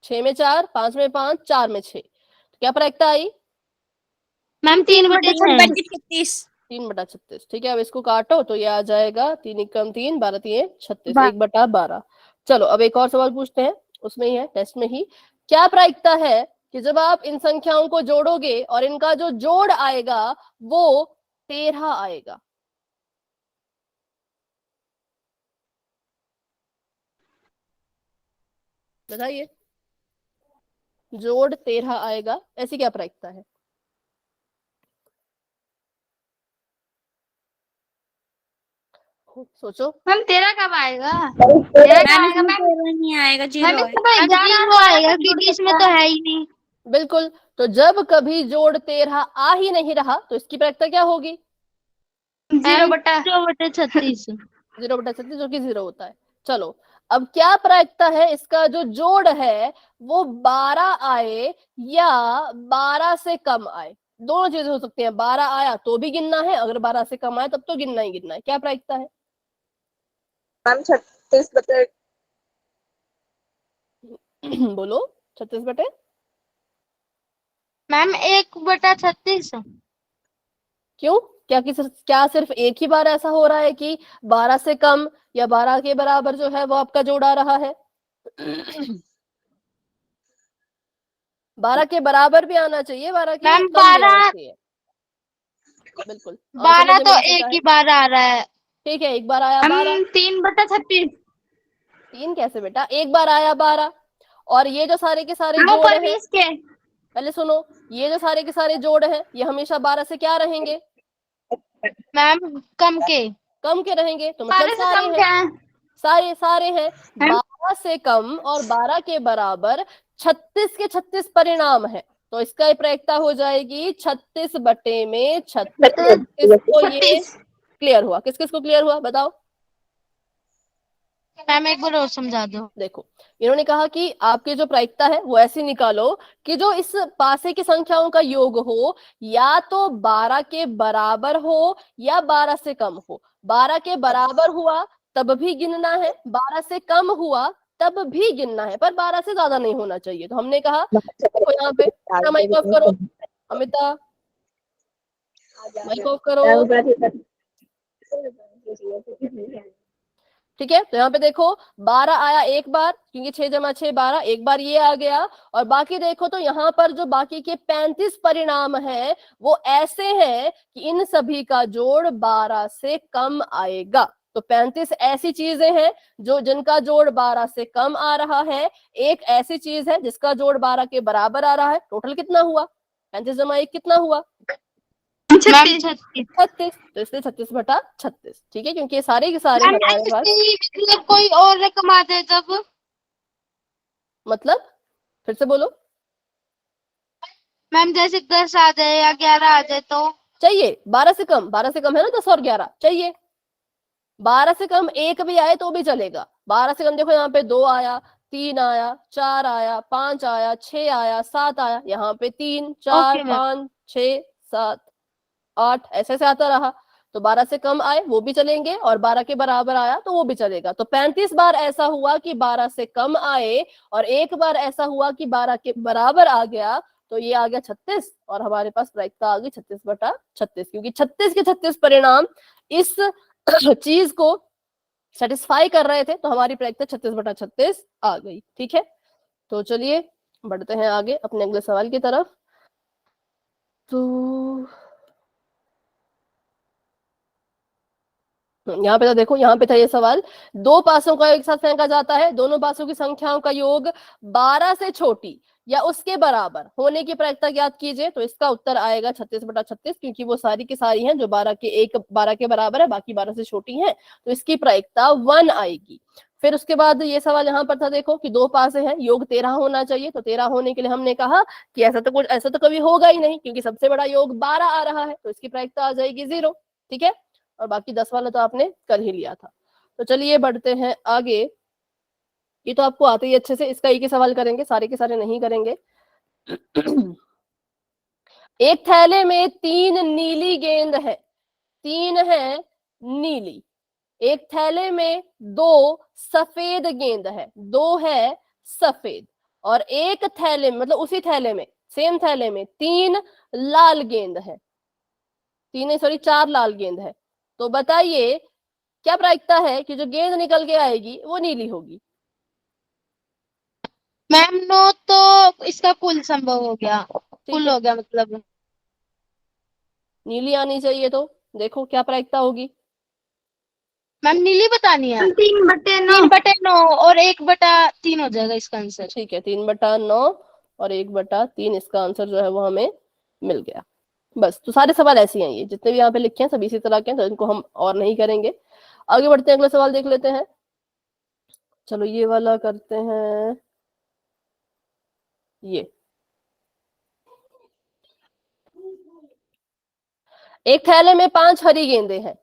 6 में 4, 5 में 5, 4 में 6, तो क्या प्रायिकता आई? मैम 3 बटे 6। 3/36। 3/36। ठीक है, अब इसको काटो तो ये आ जाएगा 3 एकम 3, 12 3 36, 12। 1/12। चलो अब एक और सवाल पूछते हैं, उसमें ही है, टेस्ट में ही। क्या प्रायिकता है कि जब आप इन संख्याओं को जोड़ोगे और इनका जो जोड़ आएगा वो 13 आएगा? बताइए। जोड़ 13 आएगा, ऐसी क्या प्रायिकता है? सोचो। मैम 13 कब आएगा 13 कब मैम आएगा इसमें मैम 13 नहीं आएगा, 0 मैम आएगा। इसमें तो मैम 11 और 0 12 आएगा तक जोड़ क्योंकि इसमें सकता तो है है ही नहीं। बिल्कुल, तो जब कभी जोड़ 13 आ ही नहीं रहा तो इसकी प्रायिकता क्या होगी? 0 बटा 0 बटे 36। 0/36, जो कि 0 होता है। चलो अब क्या प्रायिकता है इसका जो जोड़ है वो 12 आए या 12 से कम आए? दोनों चीजें हो सकती हैं। 12 आया तो भी गिनना है, अगर 12 से कम आए तब तो गिनना ही गिनना है। क्या प्रायिकता है? मैम 36/, बोलो। 36/, मैम 1/36। क्यों? क्या सिर्फ एक ही बार ऐसा हो रहा है कि 12 से कम या 12 के बराबर जो है वो आपका जोड़ आ रहा है? 12 के बराबर भी आना चाहिए, 12 के मैम कम भी आना 12 चाहिए। बिल्कुल, आंसर में 12 जो तो मैंने एक कहा ही है। बार आ रहा है। ठीक है, एक बार आया हम 12। 3/36 3 कैसे बेटा? एक बार आया 12। और ये जो सारे के सारे हम जोड़ ऊपर हैं, 20 के पहले सुनो, ये जो सारे के सारे जोड़ हैं ये हमेशा 12 से क्या रहेंगे? मैम कम के। कम के रहेंगे। तो मतलब 12 से सारे कम हैं, क्या है सारे हैं। हम 12 से कम और 12 के बराबर 36 के 36 परिणाम है, तो इसका प्रायिकता हो जाएगी 36/36। किसको ये 36 क्लियर हुआ? किस किस को क्लियर हुआ बताओ? मैम एक बार और समझा दो। देखो, इन्होंने कहा कि आपकी जो प्रायिकता है वो ऐसी निकालो कि जो इस पासे की संख्याओं का योग हो या तो 12 के बराबर हो या 12 से कम हो। 12 के बराबर हुआ तब भी गिनना है, 12 से कम हुआ तब भी गिनना है, पर 12 से ज्यादा नहीं होना चाहिए। तो हमने कहा देखो यहाँ पे, माइक ऑफ करो अमिता, माइक ऑफ करो। ठीक है, तो यहाँ पे देखो 12 आया एक बार, क्योंकि 6 जमा 6 12, एक बार ये आ गया। और बाकी देखो तो यहाँ पर जो बाकी के 35 परिणाम हैं वो ऐसे हैं कि इन सभी का जोड़ 12 से कम आएगा। तो 35 ऐसी चीजें हैं जो जिनका जोड़ 12 से कम आ रहा है, एक ऐसी चीज है जिसका जोड़ 12 के बराबर आ रहा है। टोटल कितना हुआ? 35 जमा 1 कितना हुआ? 36 36। तो इसलिए 36/36। ठीक है, क्योंकि ये सारे के सारे मैम हमारे पास, मतलब कोई और रकम आ जाए जब। मतलब फिर से बोलो। मैम जैसे 10 आ जाए या 11 आ जाए तो। चाहिए 12 से कम, 12 से कम है ना 10 और 11 चाहिए। 12 से कम एक भी आए तो भी चलेगा। 12 से कम देखो यहाँ पे 2 आया, 3 आया, 4 आया, 5 आया, 6 आया, 7 आया, यहाँ पे 3 4 Okay, ma'am. 5 6 7 8 ऐसे से आता रहा। तो 12 से कम आए वो भी चलेंगे, और 12 के बराबर आया तो वो भी चलेगा। तो 35 बार ऐसा हुआ कि 12 से कम आए, और एक बार ऐसा हुआ कि 12 के बराबर आ गया, तो ये आ गया 36, और हमारे पास प्रायिकता आ गई 36/36, क्योंकि 36 के 36 परिणाम इस चीज को सेटिस्फाई कर रहे थे, तो हमारी प्रायिकता 36/36 आ गई। ठीक है, तो चलिए बढ़ते हैं आगे अपने अगले सवाल की तरफ। तो यहाँ पे तो देखो, यहाँ पे था ये सवाल, दो पासों का एक साथ फेंका जाता है, दोनों पासों की संख्याओं का योग 12 से छोटी या उसके बराबर होने की प्रायिकता ज्ञात कीजिए। तो इसका उत्तर आएगा 36/36, क्योंकि वो सारी की सारी हैं जो 12 के बराबर है, बाकी 12 से छोटी हैं, तो इसकी प्रायिकता 1 आएगी। फिर उसके बाद ये सवाल यहाँ पर था, देखो कि दो पासे हैं, योग 13 होना चाहिए। तो 13 होने के लिए हमने कहा कि ऐसा तो कभी होगा ही नहीं, क्योंकि सबसे बड़ा योग 12 आ रहा है, तो इसकी प्रायिकता आ जाएगी 0। ठीक है, और बाकी 10 वाला तो आपने कर ही लिया था। तो चलिए बढ़ते हैं आगे। ये तो आपको आते ही अच्छे से, इसका एक ही सवाल करेंगे, सारे के सारे नहीं करेंगे। एक थैले में 3 नीली गेंद है, 3 है नीली। एक थैले में 2 सफेद गेंद है, 2 है सफेद। और एक थैले में, मतलब उसी थैले में, सेम थैले में 3 लाल गेंद है, 4 लाल गेंद है। तो बताइए क्या प्रायिकता है कि जो गेंद निकल के आएगी वो नीली होगी? मैम नो, तो इसका कुल संभव हो गया, कुल है। हो गया मतलब। नीली आनी चाहिए, तो देखो क्या प्रायिकता होगी। मैम नीली बतानी है। 3/9। 3/9 और 1/3 हो जाएगा इसका आंसर। ठीक है, 3/9 और 1/3 इसका आंसर जो है वो हमें मिल गया। बस, तो सारे सवाल ऐसे हैं, ये जितने भी यहाँ पे लिखे हैं सब इसी तरह के हैं, तो इनको हम और नहीं करेंगे। आगे बढ़ते हैं, अगला सवाल देख लेते हैं। चलो ये वाला करते हैं। ये एक थैले में 5 हरी गेंदें हैं,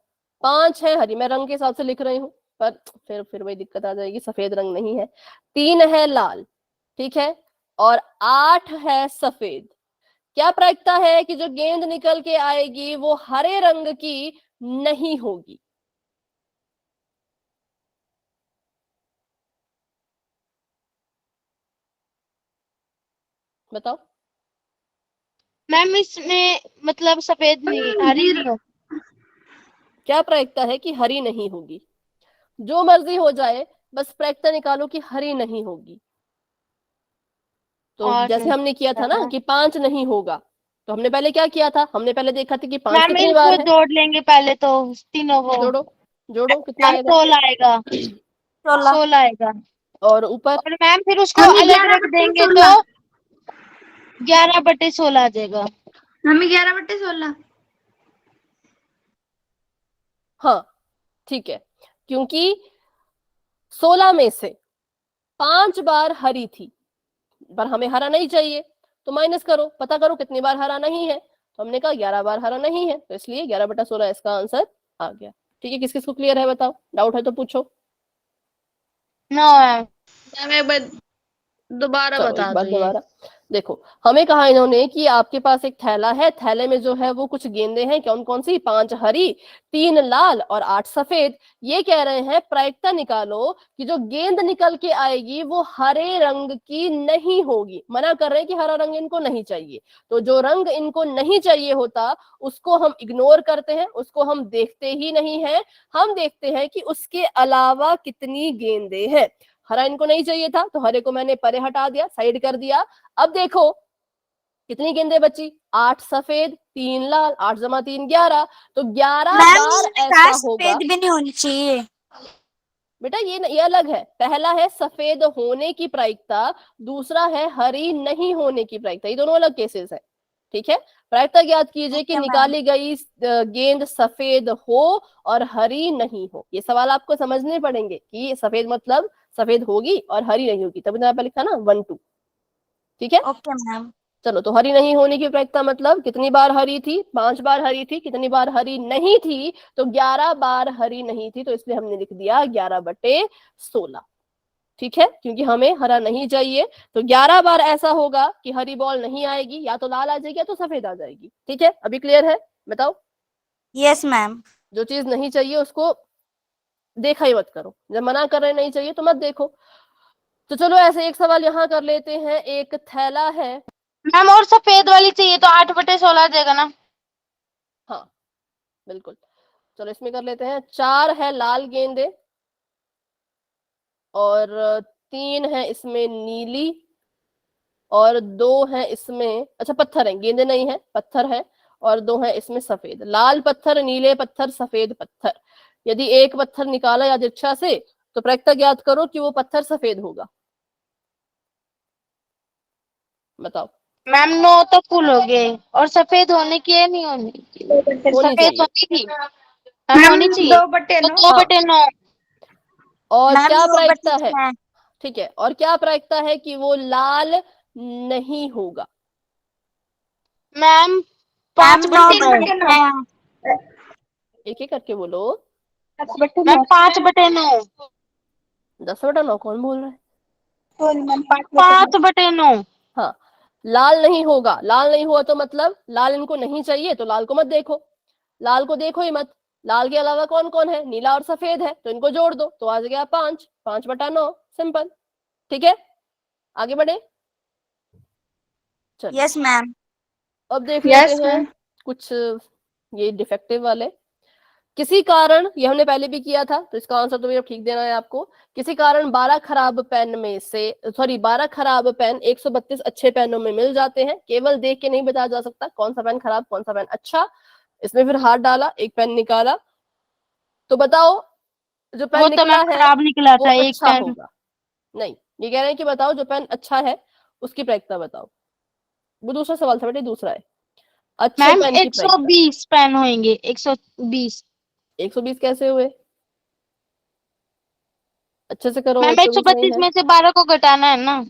5 है हरी, मैं रंग के हिसाब से लिख रही हूँ, पर फिर वही दिक्कत आ जाएगी, सफेद रंग नहीं है। 3 है लाल, ठीक है, और 8 है सफेद। क्या प्रायिकता है कि जो गेंद निकल के आएगी वो हरे रंग की नहीं होगी? बताओ। मैम इसमें मतलब सफेद नहीं, हरी नहीं हो। क्या प्रायिकता है कि हरी नहीं होगी? जो मर्जी हो जाए, बस प्रायिकता निकालो कि हरी नहीं होगी। तो और जैसे हमने किया था ना कि 5 नहीं होगा, तो हमने पहले क्या किया था, हमने पहले देखा था कि 5 मैम कितनी इनको बार है। जोड़ लेंगे पहले तो, तीनों को। जोड़ो, जोड़ो, कितना मैम आएगा? 16 आएगा, 16 आएगा। और ऊपर? और मैम फिर उसको हमें अलग 11 रख बटे देंगे 16। तो 11/16 आ जाएगा। हमें 11/16। हाँ ठीक है, क्योंकि 16 में से 5 बार हरी थी, पर हमें हरा नहीं चाहिए, तो माइनस करो, पता करो कितनी बार हरा नहीं है। तो हमने कहा 11 बार हरा नहीं है, तो इसलिए 11/16 इसका आंसर आ गया। ठीक है, किस किस को क्लियर है बताओ, डाउट है तो पूछो। नो मैम, एक बार दोबारा चलो बता एक दो बार ये। दोबारा देखो, हमें कहा इन्होंने कि आपके पास एक थैला है, थैले में जो है वो कुछ गेंदें हैं, कौन कौन सी? 5 हरी, 3 लाल और 8 सफेद। ये कह रहे हैं प्रायिकता निकालो कि जो गेंद निकल के आएगी वो हरे रंग की नहीं होगी। मना कर रहे हैं कि हरा रंग इनको नहीं चाहिए, तो जो रंग इनको नहीं चाहिए होता उसको हम इग्नोर करते हैं, उसको हम देखते ही नहीं है। हम देखते हैं कि उसके अलावा कितनी गेंदें हैं। हरा इनको नहीं चाहिए था, तो हरे को मैंने परे हटा दिया, साइड कर दिया। अब देखो कितनी गेंदें बची, 8 सफेद 3 लाल, 8 जमा 3 11। तो 11 बार ऐसा होगा। सफेद भी नहीं होनी चाहिए बेटा ये अलग है, पहला है सफेद होने की प्रायिकता, दूसरा है हरी नहीं होने की प्रायिकता, ये दोनों अलग केसेस है। ठीक है, प्रायिकता ज्ञात कीजिए कि निकाली गई गेंद सफेद हो और हरी नहीं हो। ये सवाल आपको समझने पड़ेंगे कि सफेद मतलब सफेद होगी और हरी नहीं होगी, तभी यहाँ पे लिखा ना 1 2। ठीक है, ओके मैम। चलो, तो हरी नहीं होने की प्रायिकता मतलब कितनी बार हरी थी? 5 बार हरी थी। कितनी बार हरी नहीं थी? तो 11 बार हरी नहीं थी, तो इसलिए हमने लिख दिया 11/16। ठीक है, क्योंकि हमें हरा नहीं चाहिए। तो 11 बार ऐसा होगा कि हरी बॉल नहीं आएगी, या तो लाल आ जाएगी या तो सफेद आ जाएगी। ठीक है, अभी क्लियर है? बताओ। Yes ma'am. जो चीज नहीं चाहिए उसको देखा ही मत करो, जब मना कर रहे नहीं चाहिए तो मत देखो। तो चलो ऐसे एक सवाल यहाँ कर लेते हैं। एक थैला है। मैम और सफेद वाली चाहिए तो 8/16 आ जाएगा ना। हाँ बिल्कुल, चलो इसमें कर लेते हैं। 4 है लाल गेंदे और 3 है इसमें नीली और 2 है इसमें, अच्छा पत्थर है, गेंदे नहीं है, पत्थर है, और 2 है इसमें सफेद। लाल पत्थर, नीले पत्थर, सफेद पत्थर। यदि एक पत्थर निकाला यादृच्छा से तो प्रायिकता ज्ञात करो कि वो पत्थर सफेद होगा। बताओ। मैम 9 तो फुल हो गए और सफेद होने की है, नहीं होनी होनी सफेद चाहिए। होनी थी मैम, होनी चाहिए 2/9। तो 2/9। और मैम क्या 9 प्रायिकता बटे है? 6। ठीक है, और क्या प्रायिकता है कि वो लाल नहीं होगा? Ma'am ma'am 5/9। 9/6। एक एक करके बोलो। मैम 5/9। 10/9 कौन बोल रहा है? 5/9। हाँ, लाल नहीं होगा। लाल नहीं हुआ तो मतलब लाल इनको नहीं चाहिए, तो लाल को मत देखो, लाल को देखो ही मत। लाल के अलावा कौन कौन है? नीला और सफेद है, तो इनको जोड़ दो तो आ गया 5। 5/9, सिंपल। ठीक है, आगे बढ़े। चलिए यस मैम। अब देख Yes, लेते हैं कुछ ये डिफेक्टिव वाले। किसी कारण, ये हमने पहले भी किया था, तो इसका आंसर तो भैया ठीक देना है आपको। किसी कारण 12 खराब पेन में से 12 खराब पेन 132 अच्छे पेनों में मिल जाते हैं। केवल देख के नहीं बताया जा सकता कौन सा पेन खराब कौन सा पेन अच्छा। इसमें फिर हाथ डाला, एक पेन निकाला, तो बताओ जो पेन वो तो निकला मैम है खराब निकला वो था एक अच्छा पेन। होगा? नहीं, ये कह रहे हैं कि बताओ जो पेन अच्छा है उसकी प्रायिकता बताओ। वो दूसरा सवाल था बेटे, दूसरा है अच्छे मैम पेन की प्रायिकता। 120 पेन होंगे, 120। 120 कैसे हुए? अच्छे से करो, मैम 120 नहीं 132 है। में से 12 को घटाना है ना।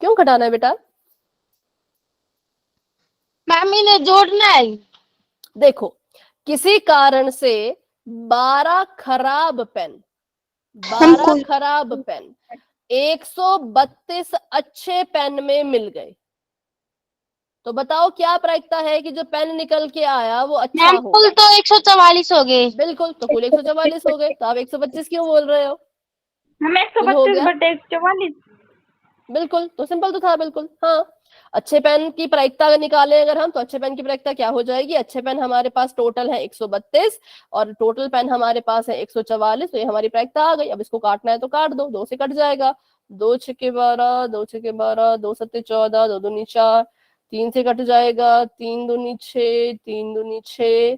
क्यों घटाना है बेटा? मैम इन्हें जोड़ना है। देखो, किसी कारण से 12 खराब पेन, 12 खराब पेन 132 अच्छे पेन में मिल गए, तो बताओ क्या प्रायिकता है कि जो पेन निकल के आया वो अच्छा मैम कुल होगा? तो 144 हो गए। बिल्कुल, तो कुल 144 हो गए, तो आप 125 क्यों बोल रहे हो? हम कुल हो 132 गया। बटे 144। बिल्कुल, तो सिंपल तो था बिल्कुल। हाँ, अच्छे पेन की प्रायिकता निकालें अगर हम, तो अच्छे पेन की प्रायिकता क्या हो जाएगी? अच्छे पेन हमारे पास टोटल है 132 और टोटल पेन हमारे पास है 144, तो ये हमारी प्रायिकता आ गई। अब इसको काटना है तो काट दो, 2 से कट जाएगा। 2 छके 12, 2 छके 12, 2 सत्ते 14, 2 दूनी 4, 3 से कट जाएगा, 3 दूनी 6, 3 दूनी 6,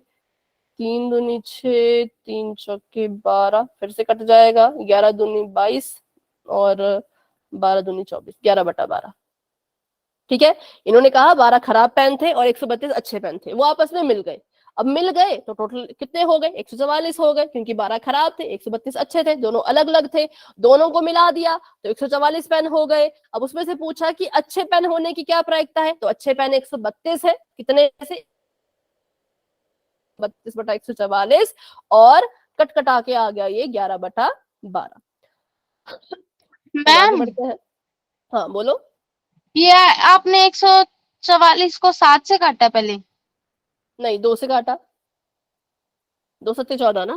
3 दूनी 6, 3 चौके 12, फिर से कट जाएगा, 11 दूनी 22 और 12 दूनी 24, 11/12। ठीक है, इन्होंने कहा 12 खराब पेन थे और 132 अच्छे पेन थे, वो आपस में मिल गए। अब मिल गए तो टोटल कितने हो गए? 144 हो गए, क्योंकि 12 खराब थे 132 अच्छे थे, दोनों अलग अलग थे, दोनों को मिला दिया तो 144 पेन हो गए। अब उसमें से पूछा कि अच्छे पेन होने की क्या प्रायिकता है, तो अच्छे पेन 132 है, कितने से? 32/144, और कट कटा के आ गया ये 11/12। चलो आगे मैम बढ़ते हैं। हाँ बोलो। ये आपने 144 को 7 से काटा पहले। नहीं, 2 से काटा, 2 सत्ते 14 ना।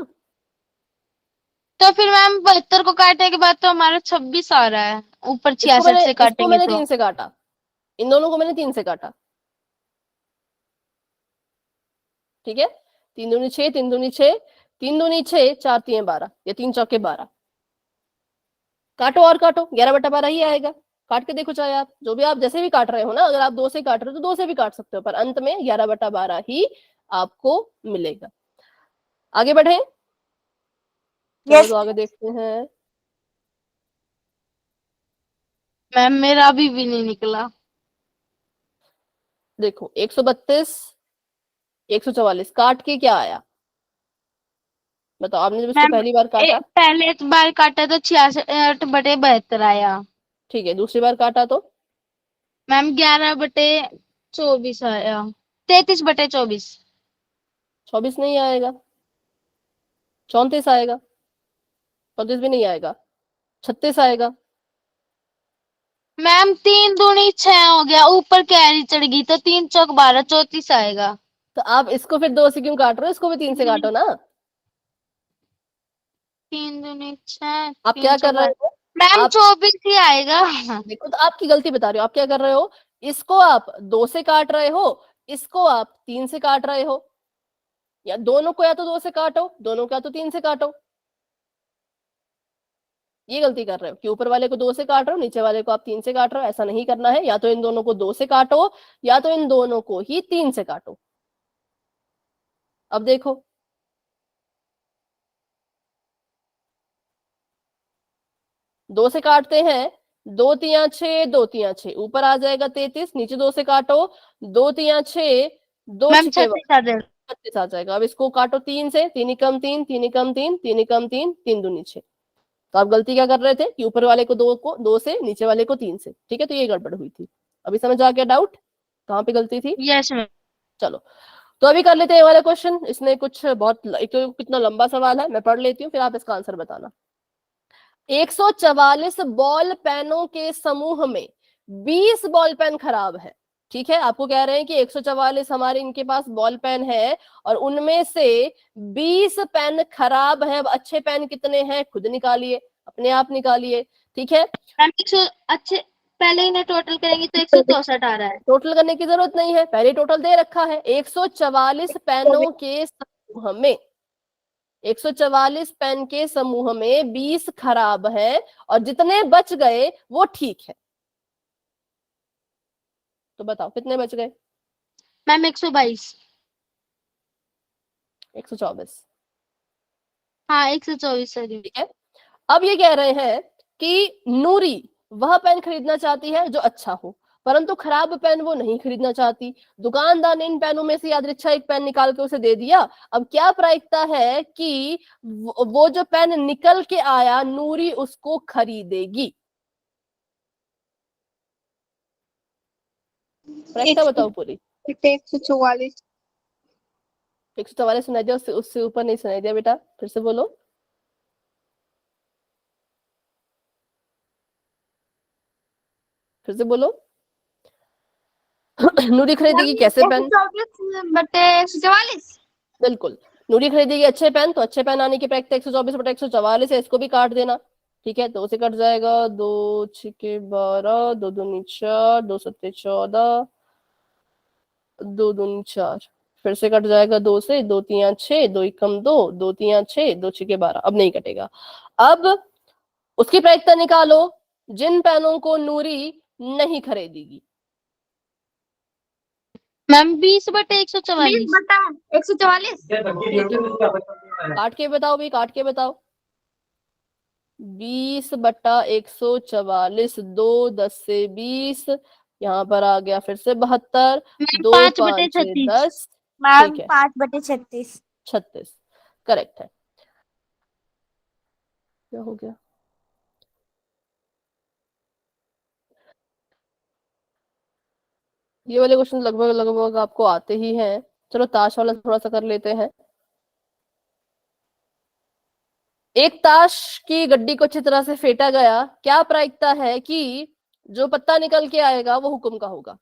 तो फिर मैम 72 को काटने के बाद तो हमारा 26 आ रहा है, ऊपर 66 से इसको काटेंगे मैंने तो। 3 से काटा, इन दोनों को मैंने 3 से काटा। ठीक है, 3 दूनी 6, 3 दूनी 6, 3 दूनी 6, 4 3 12, या 3 चौके 12। काटो और काटो, 11/12 ही आएगा। काट के देखो, चाहे आप जो भी, आप जैसे भी काट रहे हो ना, अगर आप 2 से काट रहे हो तो 2 से भी काट सकते हो, पर अंत में 11/12 ही आपको मिलेगा। आगे बढ़े। चलो यस। तो आगे देखते हैं। मैम मेरा अभी भी नहीं निकला। देखो, 132 144 काट के क्या आया? बताओ, आपने जब इसको मैम पहली बार काटा। पहले एक बार काटा तो 66/72 आया। ठीक है, दूसरी बार काटा तो मैम 11/24 आया, 33/24। 24 नहीं आएगा, 34 आएगा, 34 भी नहीं आएगा। 36 आएगा। मैम 3 दूनी 6 हो गया, ऊपर कैरी चढ़ गई तो 3 चौक 12, 34 आएगा। तो आप इसको फिर 2 से क्यों काट रहे हो, इसको भी 3 से काटो ना। 3 दूनी 6, आप 3 क्या चौक कर रहे 12, हो, मैम आप 24 ही आएगा। देखो तो आपकी गलती बता रहे हो। आप क्या कर रहे हो, इसको आप 2 से काट रहे हो, इसको आप 3 से काट रहे हो, या दोनों को या तो 2 से काटो, दोनों को या तो 3 से काटो। ये गलती कर रहे हो कि ऊपर वाले को 2 से काट रहे हो, नीचे वाले को आप 3 से काट रहे हो। ऐसा नहीं करना है, या तो इन दोनों को 2 से काटो या तो इन दोनों को ही 3 से काटो। अब देखो, दो से काटते हैं, 2 तिया 6, 2 तिया 6, ऊपर आ जाएगा 33, नीचे 2 से काटो, 2 तिया 6, 2 मैम छिके 36 आ जाएगा। 36 आ जाएगा। अब इसको काटो 3 से, 3 ही कम 3, 3 ही कम 3, 3 ही कम 3, 3 दूनी 6। तो आप गलती क्या कर रहे थे कि ऊपर वाले को 2 से, नीचे वाले को 3 से। ठीक है, तो ये गड़बड़ हुई थी। अभी समझ आ गया डाउट कहाँ पे गलती थी। Yes ma'am. चलो, तो अभी कर लेते हैं ये वाला क्वेश्चन। इसने कुछ बहुत, एक तो कितना लंबा सवाल है, मैं पढ़ लेती हूँ फिर आप इसका आंसर बताना। 144 बॉल पेनों के समूह में 20 बॉल पेन खराब है। ठीक है, आपको कह रहे हैं कि 144 हमारे इनके पास बॉल पेन है और उनमें से 20 पेन खराब है। अब अच्छे पेन कितने हैं खुद निकालिए, अपने आप निकालिए। ठीक है, मैम 100 अच्छे, पहले इन्हें टोटल करेंगे तो 164 आ रहा है। टोटल करने की जरूरत नहीं है, पहले टोटल दे रखा है। 144 पेनों के समूह में, 144 पेन के समूह में 20 खराब है और जितने बच गए वो ठीक है। तो बताओ कितने बच गए। मैम 122। 124। हाँ 124 सॉरी। ठीक है, अब ये कह रहे हैं कि नूरी वह पेन खरीदना चाहती है जो अच्छा हो, परंतु खराब पेन वो नहीं खरीदना चाहती। दुकानदार ने इन पेनों में से यादृच्छा एक पेन निकाल के उसे दे दिया। अब क्या प्रायिकता है कि वो जो पेन निकल के आया नूरी उसको खरीदेगी। प्रायिकता बताओ पूरी। 144। 144 सुनाई दिया, उससे ऊपर नहीं सुनाई दिया बेटा, फिर से बोलो। फिर से बोलो। नूरी खरीदेगी कैसे पेन। 124/144। बिल्कुल, नूरी खरीदेगी अच्छे पेन, तो अच्छे पेन आने की प्रायिकता 124/144 है। इसको भी काट देना। ठीक है, 2 से कट जाएगा, 2 छिके 12, 2 दूनी 4, 2 सत्ते 14, 2 दूनी 4, फिर से कट जाएगा 2 से, 2 तिया 6, 2 एकम 2, 2 तिया 6, 2 छिके 12। अब नहीं कटेगा। अब उसकी प्रायिकता निकालो जिन पेनों को नूरी नहीं खरीदेगी। मैम 20/144। 20/144। काट के बताओ भाई, काट के बताओ। 20/144, 2 10 से 20, यहाँ पर आ गया फिर से 72, मैम 2 5 6 5/36। 10, मैम ठीक है 5/36। 36 करेक्ट है। क्या हो गया, ये वाले क्वेश्चन लगभग लगभग आपको आते ही हैं। चलो ताश वाला थोड़ा सा कर लेते हैं। एक ताश की गड्डी को अच्छी तरह से फेंटा गया, क्या प्रायिकता है कि जो पत्ता निकल के आएगा वो हुक्म का होगा।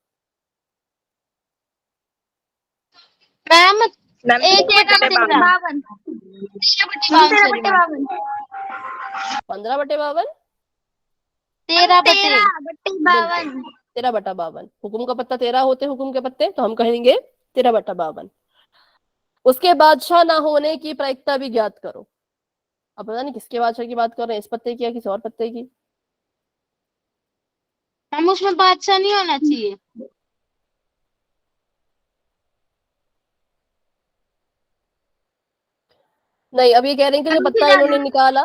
Ma'am ma'am 1/52। 13/52। 15/52, 13/52। 13/52। हुक्म का पत्ता 13 होते, हुक्म के पत्ते, तो हम कहेंगे 13/52। उसके बादशाह ना होने की प्रायिकता भी ज्ञात करो। अब पता नहीं किसके बादशाह की बात कर रहे हैं, इस पत्ते की या किसी और पत्ते की। मैम उसमें बादशाह नहीं होना चाहिए। नहीं, अब ये कह रहे हैं कि जो पत्ता इन्होंने निकाला,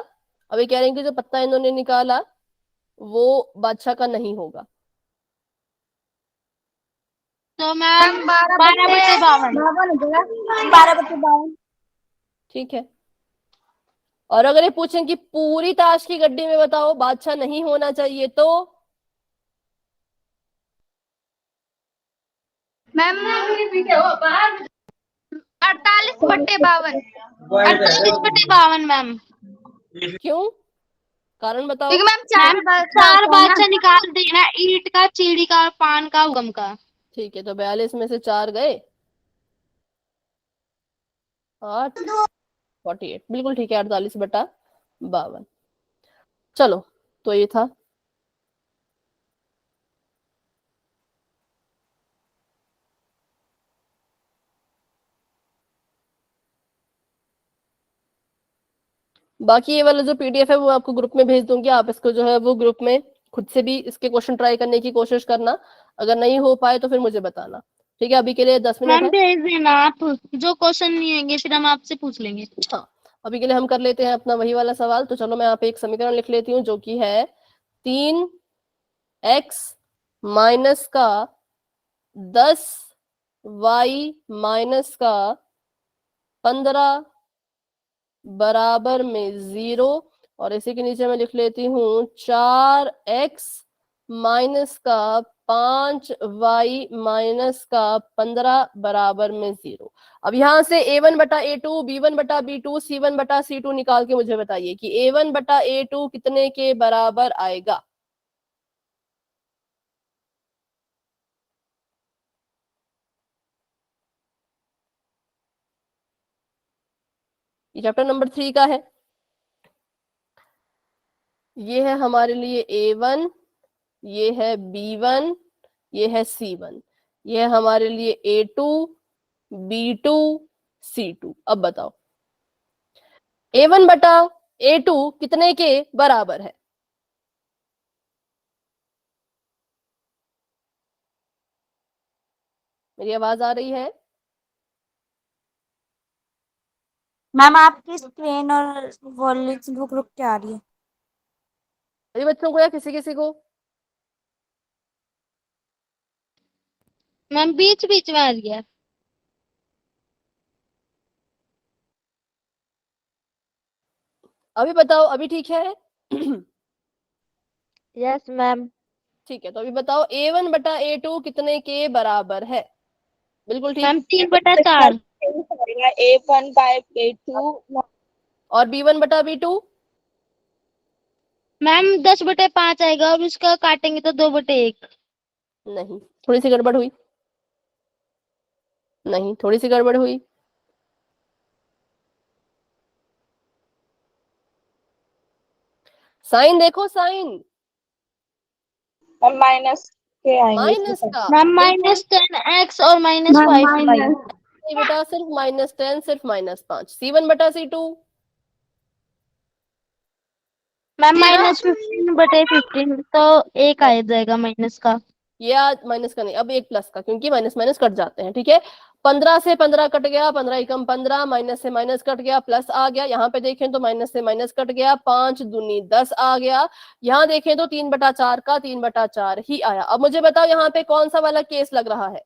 अब ये कह रहे हैं कि जो पत्ता इन्होंने निकाला वो बादशाह का नहीं होगा। तो मैम 12/52। 12/52। ठीक है, और अगर ये पूछें कि पूरी ताश की गड्डी में बताओ बादशाह नहीं होना चाहिए तो मैम 48/52। 48/52 मैम। क्यों। कारण बताओ। क्योंकि मैम मैम चार बादशाह निकाल देना, ईंट का, चिड़ी का, पान का, उगम का। ठीक है, तो 42 में से 4 गए, 8, 48, बिल्कुल ठीक है, 48/52। चलो, तो ये था। बाकी ये वाला जो पीडीएफ है वो आपको ग्रुप में भेज दूंगी, आप इसको जो है वो ग्रुप में खुद से भी इसके क्वेश्चन ट्राई करने की कोशिश करना, अगर नहीं हो पाए तो फिर मुझे बताना। ठीक है, अभी के लिए 10 मिनट मैम है। भेज देना आप, जो क्वेश्चन नहीं होंगे फिर हम आपसे पूछ लेंगे। हाँ, अभी के लिए हम कर लेते हैं अपना वही वाला सवाल। तो चलो मैं यहाँ पे एक समीकरण लिख लेती हूँ जो कि है 3x माइनस का 10y माइनस का 15 बराबर में 0, और इसी के नीचे मैं लिख लेती हूँ 4x माइनस का 5y माइनस का 15 बराबर में 0। अब यहां से a1/a2, b1/b2, c1/c2 निकाल के मुझे बताइए कि a1/a2 कितने के बराबर आएगा। ये चैप्टर नंबर 3 का है। ये है हमारे लिए a1, ये है b1, ये है c1, ये है हमारे लिए a2, b2, c2। अब बताओ a1/a2 कितने के बराबर है। मेरी आवाज आ रही है? मैम आपकी स्क्रीन और वॉल्यूम रुक रुक के आ रही है। अभी बच्चों को या किसी किसी को? मैम बीच बीच में आ रही है। अभी बताओ, अभी ठीक है? Yes ma'am. ठीक है, तो अभी बताओ a1/a2 कितने के बराबर है। बिल्कुल ठीक। मैम 3/4। A1/A2 और b1/b2? मैम 10/5 आएगा और उसका काटेंगे तो 2/1। नहीं, थोड़ी सी गड़बड़ हुई। नहीं, थोड़ी सी गड़बड़ हुई। साइन देखो, साइन माइनस के आएंगे इसके माइनस साथ। का। मैम बिल्कुल -10x और -5y। नहीं बेटा, सिर्फ -10, सिर्फ -5। c1/c2? मैम -15/15 तो 1 आ जाएगा माइनस का। ये आज माइनस का नहीं, अब एक प्लस का, क्योंकि माइनस माइनस कट जाते हैं। ठीक है, 15 से 15 कट गया, 15 एकम 15, माइनस से माइनस कट गया, प्लस आ गया। यहाँ पे देखें तो माइनस से माइनस कट गया, 5 दूनी 10 आ गया। यहाँ देखें तो 3/4 का 3/4 ही आया। अब मुझे बताओ यहाँ पे कौन सा वाला केस लग रहा है।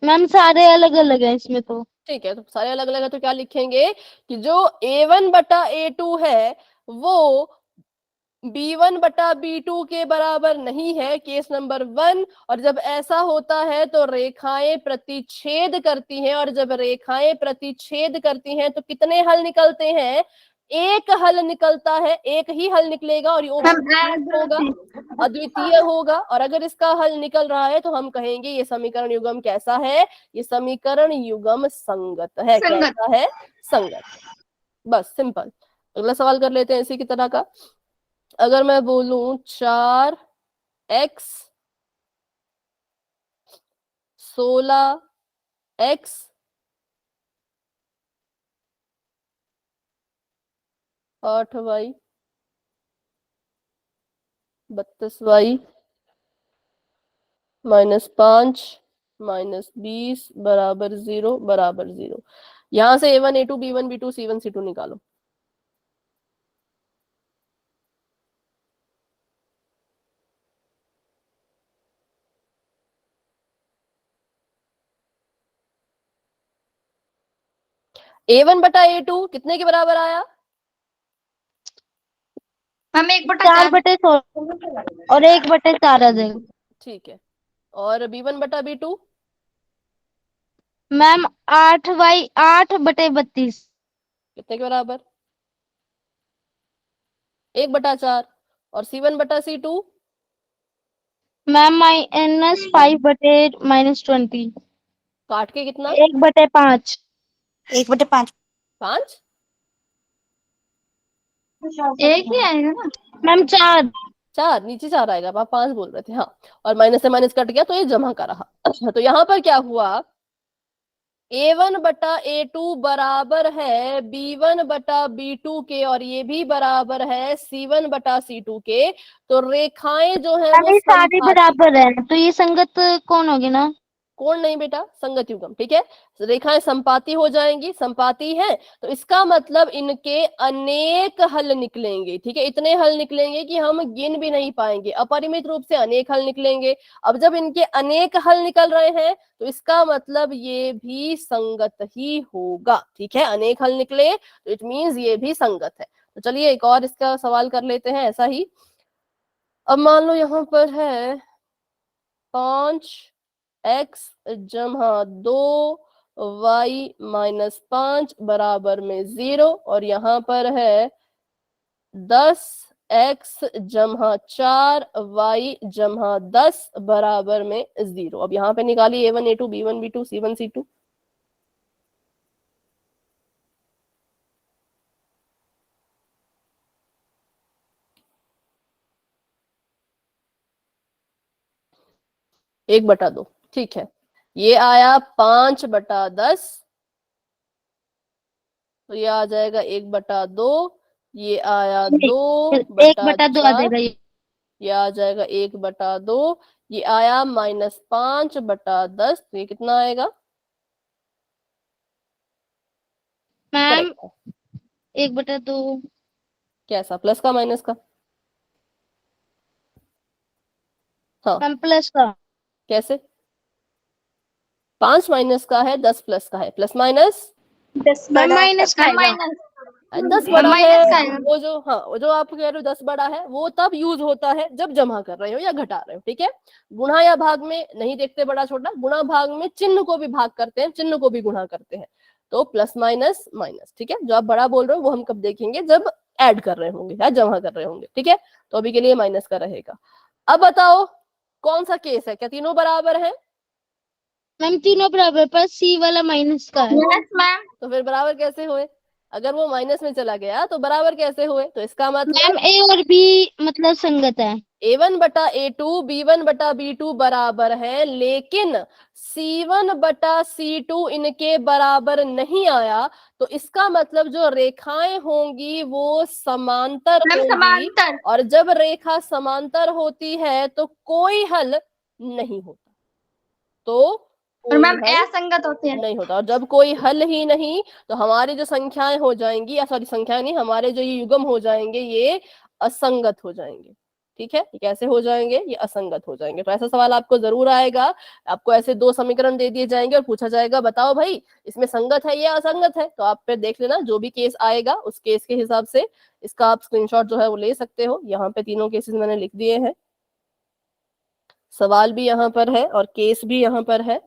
मैम सारे अलग अलग है इसमें तो। ठीक है, तो सारे अलग अलग है, तो क्या लिखेंगे कि जो a1/a2 है वो b1/b2 के बराबर नहीं है, केस नंबर 1। और जब ऐसा होता है तो रेखाएं प्रतिच्छेद करती हैं, और जब रेखाएं प्रतिच्छेद करती हैं तो कितने हल निकलते हैं? एक हल निकलता है, एक ही हल निकलेगा, और ये होगा, अद्वितीय होगा। और अगर इसका हल निकल रहा है तो हम कहेंगे ये समीकरण युग्म कैसा है? ये समीकरण युग्म संगत है। कैसा है? संगत। बस सिंपल। अगला सवाल कर लेते हैं इसी की तरह का। अगर मैं बोलूं 4x 16x 8y 32y -5 -20 बराबर 0 बराबर 0। यहां से a1 a2 b1 b2 c1 c2 निकालो। a1/a2 कितने के बराबर आया? हम 4/16 और 1/4 आ जाएगा। ठीक है, और b1/b2? मैम 8/32। कितने के बराबर? 1/4। और C1/C2 मैम -5/-20 काट के कितना? 1/5 1/5 5। एक ही आएगा ना। मैम 4 4 नीचे 4 आएगा, आप 5 बोल रहे थे। हाँ, और माइनस से माइनस कट गया तो ये जमा का रहा। तो यहाँ पर क्या हुआ, A1/A2 बराबर है B1/B2 के, और ये भी बराबर है C1/C2 के। तो रेखाएं जो है मैम वो ये सारे समपाती। बराबर है, तो ये संगत कौन होगी ना? कोण नहीं बेटा, संगत युग्म। ठीक है, रेखाएं संपाती हो जाएंगी, संपाती है तो इसका मतलब इनके अनेक हल निकलेंगे। ठीक है, इतने हल निकलेंगे कि हम गिन भी नहीं पाएंगे, अपरिमित रूप से अनेक हल निकलेंगे। अब जब इनके अनेक हल निकल रहे हैं तो इसका मतलब ये भी संगत ही होगा। ठीक है, अनेक हल निकले तो इट मीन्स ये भी संगत है। तो चलिए एक और इसका सवाल कर लेते हैं ऐसा ही। अब मान लो यहाँ पर है 5x जमा 2y-5 बराबर में 0, और यहाँ पर है 10x जमा 4y जमा 10 बराबर में 0। अब यहाँ पे निकालिए A1 A2 B1 B2 C1 C2। एक बटा दो। ठीक है, ये आया 5/10, तो ये आ जाएगा 1/2। ये आया 1/2 आ 2/4, जाएगा ये। ये आ जाएगा 1/2। ये आया -5/10, तो ये कितना आएगा? मैम करेक्ट है। 1/2 कैसा, प्लस का माइनस का? हाँ, मैम प्लस का। कैसे? 5 माइनस का है, 10 प्लस का है, प्लस माइनस 10 मैम बड़ा माइनस का आएगा। 10 बड़ा है। माइनस का है। वो जो, हाँ, वो जो आप कह रहे हो 10 बड़ा है, वो तब यूज होता है जब जमा कर रहे हो या घटा रहे हो। ठीक है, गुणा या भाग में नहीं देखते बड़ा छोटा, गुणा भाग में चिन्ह को भी भाग करते हैं, चिन्ह को भी गुणा करते हैं। तो प्लस माइनस माइनस। ठीक है, जो आप बड़ा बोल रहे हो वो हम कब देखेंगे, जब ऐड कर रहे होंगे या जमा कर रहे होंगे। ठीक है, तो अभी के लिए माइनस का रहेगा। अब बताओ कौन सा केस है, क्या तीनों बराबर है? मैम तीनों बराबर, पर सी वाला माइनस का है। Yes ma'am. तो फिर बराबर कैसे हुए? अगर वो माइनस में चला गया तो बराबर कैसे हुए? तो इसका मतलब मैम ए और बी मतलब संगत है। A1/A2 B1/B2 बराबर है, लेकिन C1/C2 इनके बराबर नहीं आया। तो इसका मतलब जो रेखाएं होंगी वो समांतर मैम होंगी, समांतर। और जब रेखा समांतर होती है तो कोई हल नहीं होता। तो और कोई मैम हल असंगत होते हैं। नहीं होता, और जब कोई हल ही नहीं तो हमारी जो संख्याएं हो जाएंगी, या सॉरी संख्याएं नहीं, हमारे जो ये युग्म हो जाएंगे ये असंगत हो जाएंगे। ठीक है, ये कैसे हो जाएंगे? ये असंगत हो जाएंगे। तो ऐसा सवाल आपको जरूर आएगा, आपको ऐसे 2 समीकरण दे दिए जाएंगे और पूछा जाएगा बताओ भाई इसमें संगत है या असंगत है। तो आप फिर देख लेना, जो भी केस आएगा उस केस के हिसाब से इसका आप स्क्रीनशॉट जो है वो ले सकते हो। यहाँ पे तीनों केसेस मैंने लिख दिए हैं, सवाल भी यहाँ पर है और केस भी यहाँ पर है।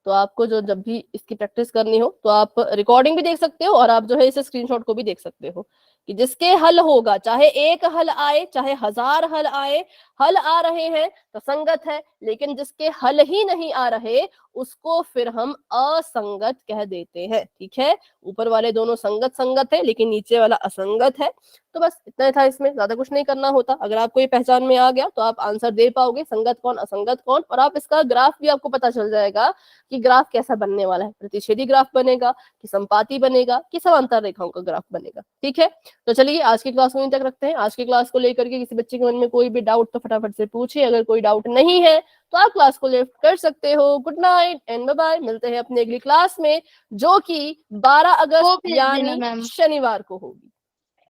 तो आपको जो जब भी इसकी प्रैक्टिस करनी हो तो आप रिकॉर्डिंग भी देख सकते हो, और आप जो है इसे स्क्रीनशॉट को भी देख सकते हो कि जिसके हल होगा, चाहे एक हल आए चाहे 1000 हल आए, हल आ रहे हैं तो संगत है, लेकिन जिसके हल ही नहीं आ रहे उसको फिर हम असंगत कह देते हैं। ठीक है, ऊपर वाले दोनों संगत संगत है लेकिन नीचे वाला असंगत है। तो बस इतना ही था, इसमें ज्यादा कुछ नहीं करना होता। अगर आपको ये पहचान में आ गया तो आप आंसर दे पाओगे, संगत कौन असंगत कौन, और आप इसका ग्राफ भी आपको पता चल जाएगा कि ग्राफ कैसा बनने वाला है, प्रतिच्छेदी ग्राफ बनेगा कि संपाती बनेगा कि समांतर रेखाओं का ग्राफ बनेगा। ठीक है, तो चलिए आज की क्लास को यहीं तक रखते हैं। आज की क्लास को लेकर के किसी बच्चे के मन में कोई भी डाउट तो फटाफट से पूछिए, अगर कोई डाउट नहीं है तो आप क्लास को लेफ्ट कर सकते हो। Good night and bye bye, मिलते हैं अपनी अगली क्लास में जो कि 12 वो अगस्त भेज देना यानी मैम। शनिवार को होगी।